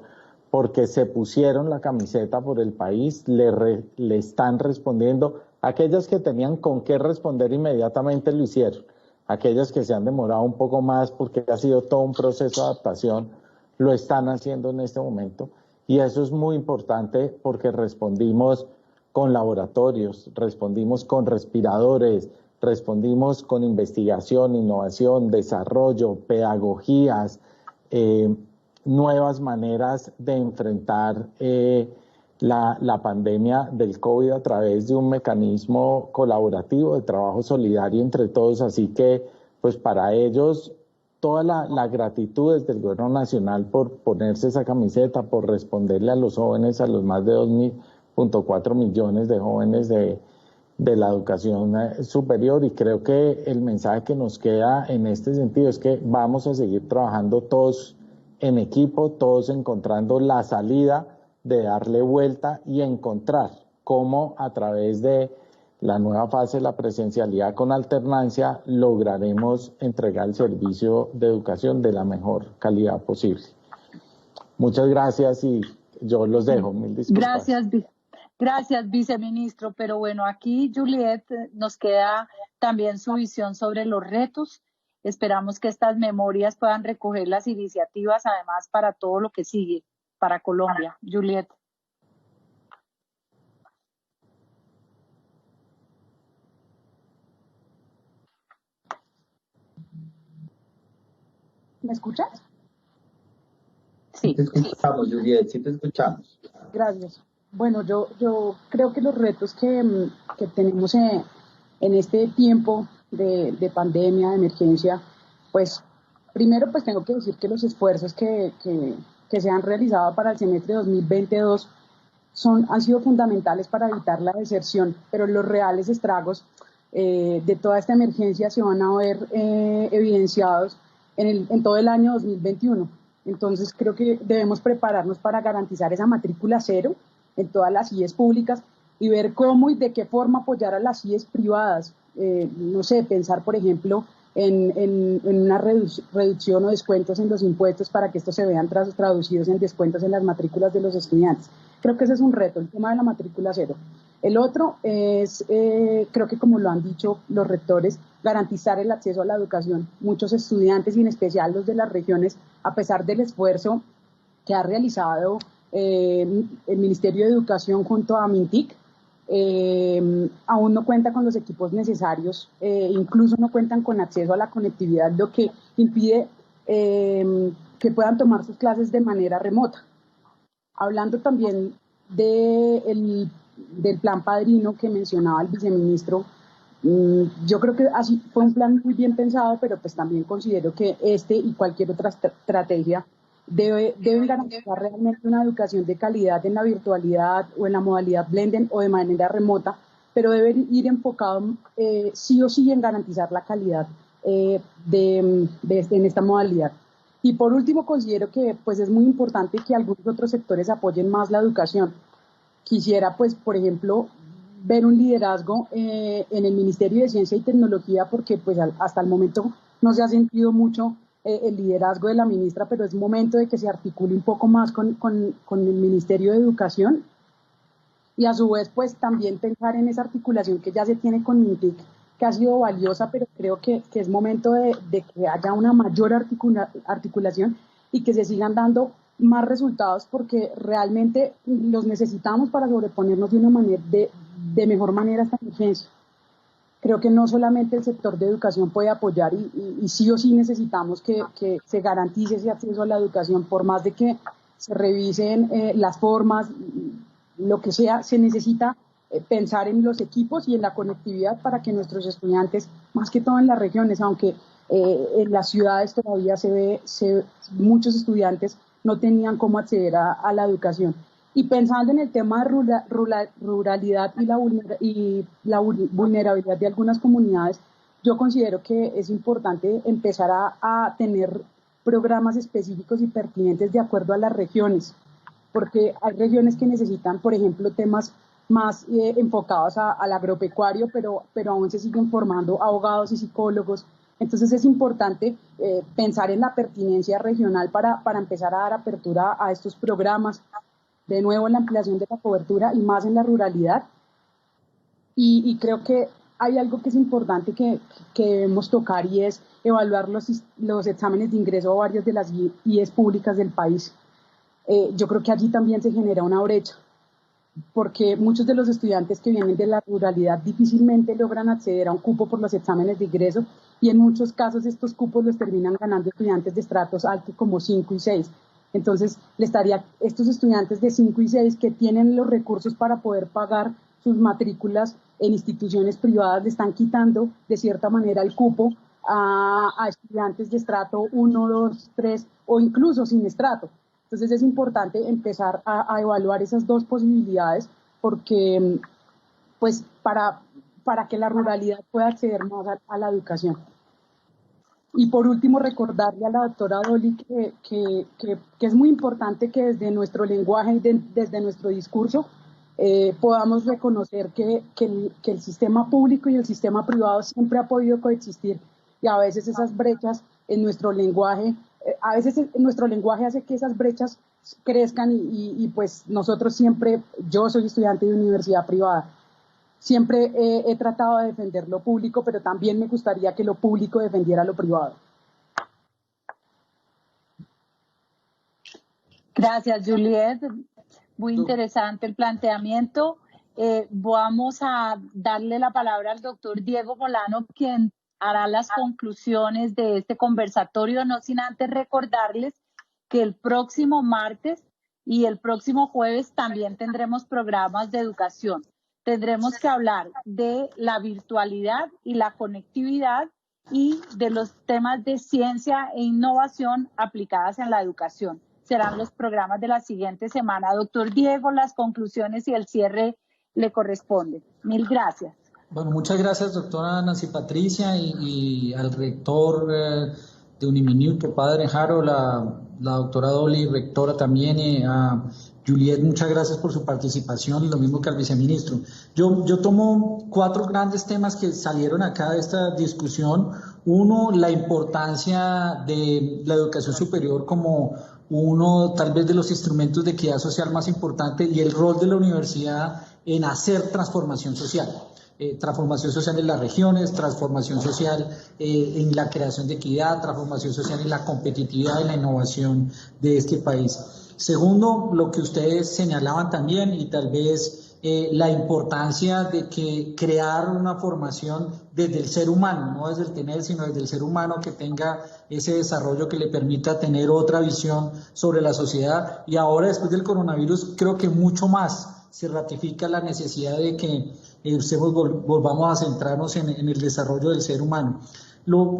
porque se pusieron la camiseta por el país, le están respondiendo. Aquellas que tenían con qué responder inmediatamente lo hicieron. Aquellas que se han demorado un poco más porque ha sido todo un proceso de adaptación, lo están haciendo en este momento. Y eso es muy importante porque respondimos con laboratorios, respondimos con respiradores, respondimos con investigación, innovación, desarrollo, pedagogías, nuevas maneras de enfrentar la pandemia del COVID a través de un mecanismo colaborativo de trabajo solidario entre todos. Así que, pues para ellos, toda la gratitud desde el gobierno nacional por ponerse esa camiseta, por responderle a los jóvenes, a los más de 2.4 millones de jóvenes de la educación superior, y creo que el mensaje que nos queda en este sentido es que vamos a seguir trabajando todos en equipo, todos encontrando la salida de darle vuelta y encontrar cómo a través de la nueva fase de la presencialidad con alternancia lograremos entregar el servicio de educación de la mejor calidad posible. Muchas gracias y yo los dejo. Mil disculpas. Gracias, viceministro. Pero bueno, aquí, Juliet, nos queda también su visión sobre los retos. Esperamos que estas memorias puedan recoger las iniciativas, además, para todo lo que sigue para Colombia. Juliet. ¿Me escuchas? Sí. Te escuchamos, Juliet, sí te escuchamos. Gracias. Bueno, yo creo que los retos que tenemos en este tiempo de pandemia, de emergencia, pues primero pues tengo que decir que los esfuerzos que se han realizado para el semestre 2022 han sido fundamentales para evitar la deserción, pero los reales estragos de toda esta emergencia se van a ver evidenciados en todo el año 2021. Entonces creo que debemos prepararnos para garantizar esa matrícula cero en todas las IES públicas y ver cómo y de qué forma apoyar a las IES privadas. No sé, pensar por ejemplo en una reducción o descuentos en los impuestos para que estos se vean traducidos en descuentos en las matrículas de los estudiantes. Creo que ese es un reto, el tema de la matrícula cero. El otro es, creo que como lo han dicho los rectores, garantizar el acceso a la educación. Muchos estudiantes, y en especial los de las regiones, a pesar del esfuerzo que ha realizado el Ministerio de Educación junto a Mintic, aún no cuenta con los equipos necesarios, incluso no cuentan con acceso a la conectividad, lo que impide que puedan tomar sus clases de manera remota. Hablando también del plan Padrino que mencionaba el viceministro, yo creo que así fue un plan muy bien pensado, pero pues también considero que este y cualquier otra estrategia deben garantizar realmente una educación de calidad en la virtualidad o en la modalidad blended o de manera remota, pero deben ir enfocado sí o sí en garantizar la calidad en esta modalidad. Y por último, considero que pues, es muy importante que algunos otros sectores apoyen más la educación. Quisiera, pues, por ejemplo, ver un liderazgo en el Ministerio de Ciencia y Tecnología, porque pues, hasta el momento no se ha sentido mucho el liderazgo de la ministra, pero es momento de que se articule un poco más con el Ministerio de Educación y a su vez pues también pensar en esa articulación que ya se tiene con MINTIC, que ha sido valiosa, pero creo que es momento de que haya una mayor articulación y que se sigan dando más resultados, porque realmente los necesitamos para sobreponernos de una manera de mejor manera a esta emergencia. Creo que no solamente el sector de educación puede apoyar y sí o sí necesitamos que se garantice ese acceso a la educación, por más de que se revisen las formas, lo que sea, se necesita pensar en los equipos y en la conectividad para que nuestros estudiantes, más que todo en las regiones, aunque en las ciudades todavía muchos estudiantes no tenían cómo acceder a la educación. Y pensando en el tema de ruralidad y la vulnerabilidad de algunas comunidades, yo considero que es importante empezar a tener programas específicos y pertinentes de acuerdo a las regiones, porque hay regiones que necesitan, por ejemplo, temas más enfocados al agropecuario, pero aún se siguen formando abogados y psicólogos. Entonces es importante pensar en la pertinencia regional para empezar a dar apertura a estos programas. De nuevo, en la ampliación de la cobertura y más en la ruralidad. Y creo que hay algo que es importante que debemos tocar, y es evaluar los exámenes de ingreso a varias de las IES públicas del país. Yo creo que allí también se genera una brecha, porque muchos de los estudiantes que vienen de la ruralidad difícilmente logran acceder a un cupo por los exámenes de ingreso, y en muchos casos estos cupos los terminan ganando estudiantes de estratos altos como 5 y 6. Entonces, estos estudiantes de 5 y 6 que tienen los recursos para poder pagar sus matrículas en instituciones privadas, le están quitando de cierta manera el cupo a estudiantes de estrato 1, 2, 3 o incluso sin estrato. Entonces es importante empezar a evaluar esas dos posibilidades porque pues para que la ruralidad pueda acceder más a la educación. Y por último, recordarle a la doctora Dolly que es muy importante que desde nuestro lenguaje y desde nuestro discurso podamos reconocer que el sistema público y el sistema privado siempre ha podido coexistir, y a veces esas brechas en nuestro lenguaje, hace que esas brechas crezcan y pues nosotros siempre, yo soy estudiante de universidad privada, siempre he tratado de defender lo público, pero también me gustaría que lo público defendiera lo privado. Gracias, Juliet. Muy interesante el planteamiento. Vamos a darle la palabra al doctor Diego Molano, quien hará las conclusiones de este conversatorio, no sin antes recordarles que el próximo martes y el próximo jueves también tendremos programas de educación. Tendremos que hablar de la virtualidad y la conectividad y de los temas de ciencia e innovación aplicadas en la educación. Serán los programas de la siguiente semana. Doctor Diego, las conclusiones y el cierre le corresponde. Mil gracias. Bueno, muchas gracias, doctora Nancy Patricia, y al rector de Uniminuto, padre Jaro, la doctora Dolly, rectora también, a Juliet, muchas gracias por su participación, y lo mismo que al viceministro. Yo tomo 4 grandes temas que salieron acá de esta discusión. Uno, la importancia de la educación superior como uno tal vez de los instrumentos de equidad social más importante, y el rol de la universidad en hacer transformación social. Transformación social en las regiones, transformación social en la creación de equidad, transformación social en la competitividad y la innovación de este país. Segundo, lo que ustedes señalaban también, y tal vez la importancia de que crear una formación desde el ser humano, no desde el tener, sino desde el ser humano, que tenga ese desarrollo que le permita tener otra visión sobre la sociedad. Y ahora, después del coronavirus, creo que mucho más se ratifica la necesidad de que volvamos a centrarnos en el desarrollo del ser humano.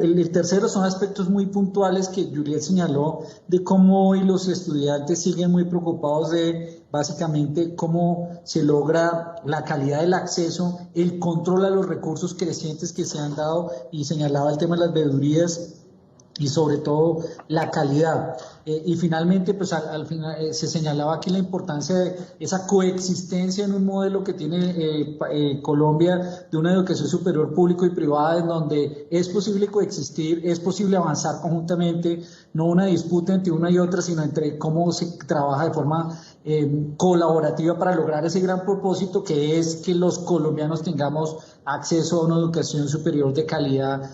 El tercero son aspectos muy puntuales que Juliet señaló, de cómo hoy los estudiantes siguen muy preocupados de básicamente cómo se logra la calidad del acceso, el control a los recursos crecientes que se han dado, y señalaba el tema de las veedurías y sobre todo la calidad. Y finalmente, pues al final se señalaba aquí la importancia de esa coexistencia en un modelo que tiene Colombia, de una educación superior público y privada, en donde es posible coexistir, es posible avanzar conjuntamente, no una disputa entre una y otra, sino entre cómo se trabaja de forma colaborativa para lograr ese gran propósito, que es que los colombianos tengamos acceso a una educación superior de calidad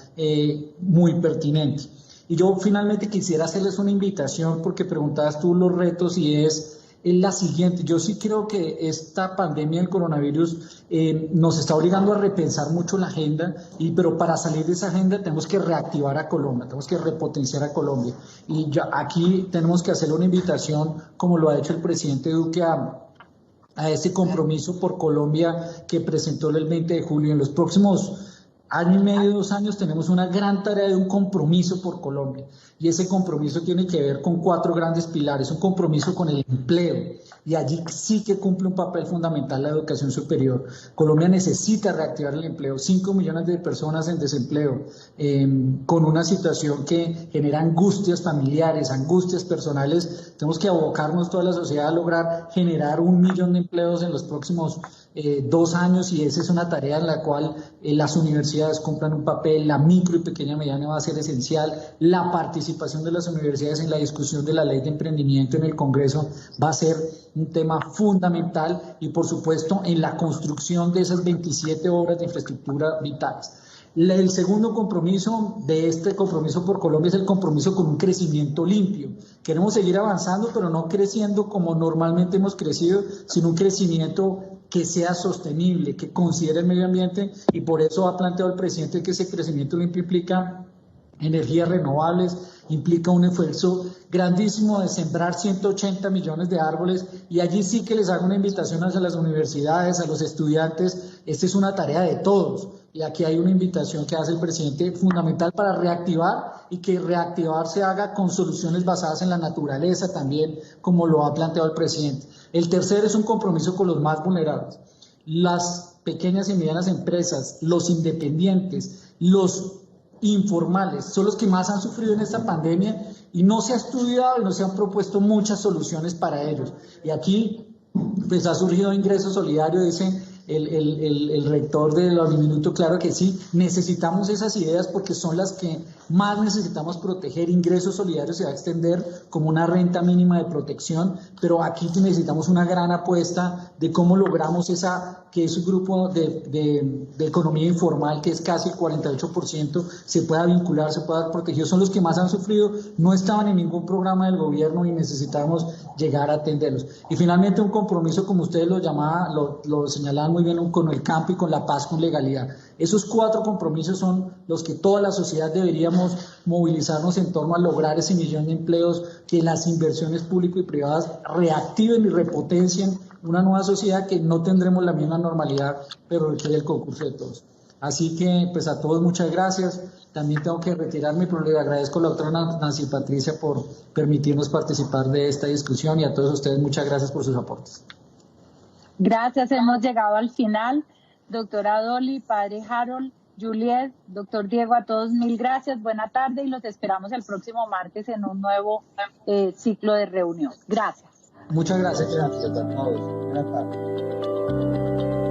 muy pertinente. Y yo finalmente quisiera hacerles una invitación, porque preguntabas tú los retos, y es la siguiente. Yo sí creo que esta pandemia del coronavirus nos está obligando a repensar mucho la agenda, pero para salir de esa agenda tenemos que reactivar a Colombia, tenemos que repotenciar a Colombia. Y ya aquí tenemos que hacerle una invitación, como lo ha hecho el presidente Duque, a ese compromiso por Colombia que presentó el 20 de julio. En los próximos año y medio, 2 años, tenemos una gran tarea de un compromiso por Colombia, y ese compromiso tiene que ver con 4 grandes pilares. Un compromiso con el empleo, y allí sí que cumple un papel fundamental la educación superior. Colombia necesita reactivar el empleo. 5 millones de personas en desempleo, con una situación que genera angustias familiares, angustias personales. Tenemos que abocarnos toda la sociedad a lograr generar 1 millón de empleos en los próximos 2 años, y esa es una tarea en la cual las universidades cumplan un papel. La micro y pequeña mediana va a ser esencial. La participación de las universidades en la discusión de la ley de emprendimiento en el Congreso va a ser un tema fundamental, y por supuesto en la construcción de esas 27 obras de infraestructura vitales. El segundo compromiso de este compromiso por Colombia es el compromiso con un crecimiento limpio. Queremos seguir avanzando, pero no creciendo como normalmente hemos crecido, sino un crecimiento que sea sostenible, que considere el medio ambiente, y por eso ha planteado el presidente que ese crecimiento limpio implica energías renovables, implica un esfuerzo grandísimo de sembrar 180 millones de árboles, y allí sí que les hago una invitación hacia las universidades, a los estudiantes. Esta es una tarea de todos, y aquí hay una invitación que hace el presidente fundamental para reactivar, y que reactivar se haga con soluciones basadas en la naturaleza también, como lo ha planteado el presidente. El tercero es un compromiso con los más vulnerables. Las pequeñas y medianas empresas, los independientes, los informales, son los que más han sufrido en esta pandemia, y no se ha estudiado y no se han propuesto muchas soluciones para ellos. Y aquí pues ha surgido Ingreso Solidario, dice el rector de la Uniminuto. Claro que sí, necesitamos esas ideas porque son las que más necesitamos proteger. Ingreso Solidario se va a extender como una renta mínima de protección, pero aquí necesitamos una gran apuesta de cómo logramos que ese grupo de economía informal, que es casi el 48%, se pueda vincular, se pueda proteger. Son los que más han sufrido, no estaban en ningún programa del gobierno y necesitamos llegar a atenderlos. Y finalmente un compromiso, como ustedes lo señalaban muy bien, con el campo y con la paz, con legalidad. Esos 4 compromisos son los que toda la sociedad deberíamos movilizarnos en torno a lograr ese 1.000.000 de empleos, que las inversiones públicas y privadas reactiven y repotencien una nueva sociedad, que no tendremos la misma normalidad, pero requiere el concurso de todos. Así que, pues a todos muchas gracias. También tengo que retirarme, pero le agradezco a la doctora Nancy Patricia por permitirnos participar de esta discusión, y a todos ustedes muchas gracias por sus aportes. Gracias, hemos llegado al final. Doctora Dolly, padre Harold, Juliet, doctor Diego, a todos 1000 gracias, buena tarde, y los esperamos el próximo martes en un nuevo ciclo de reunión. Gracias. Muchas gracias. Gracias a todos. Buenas tardes.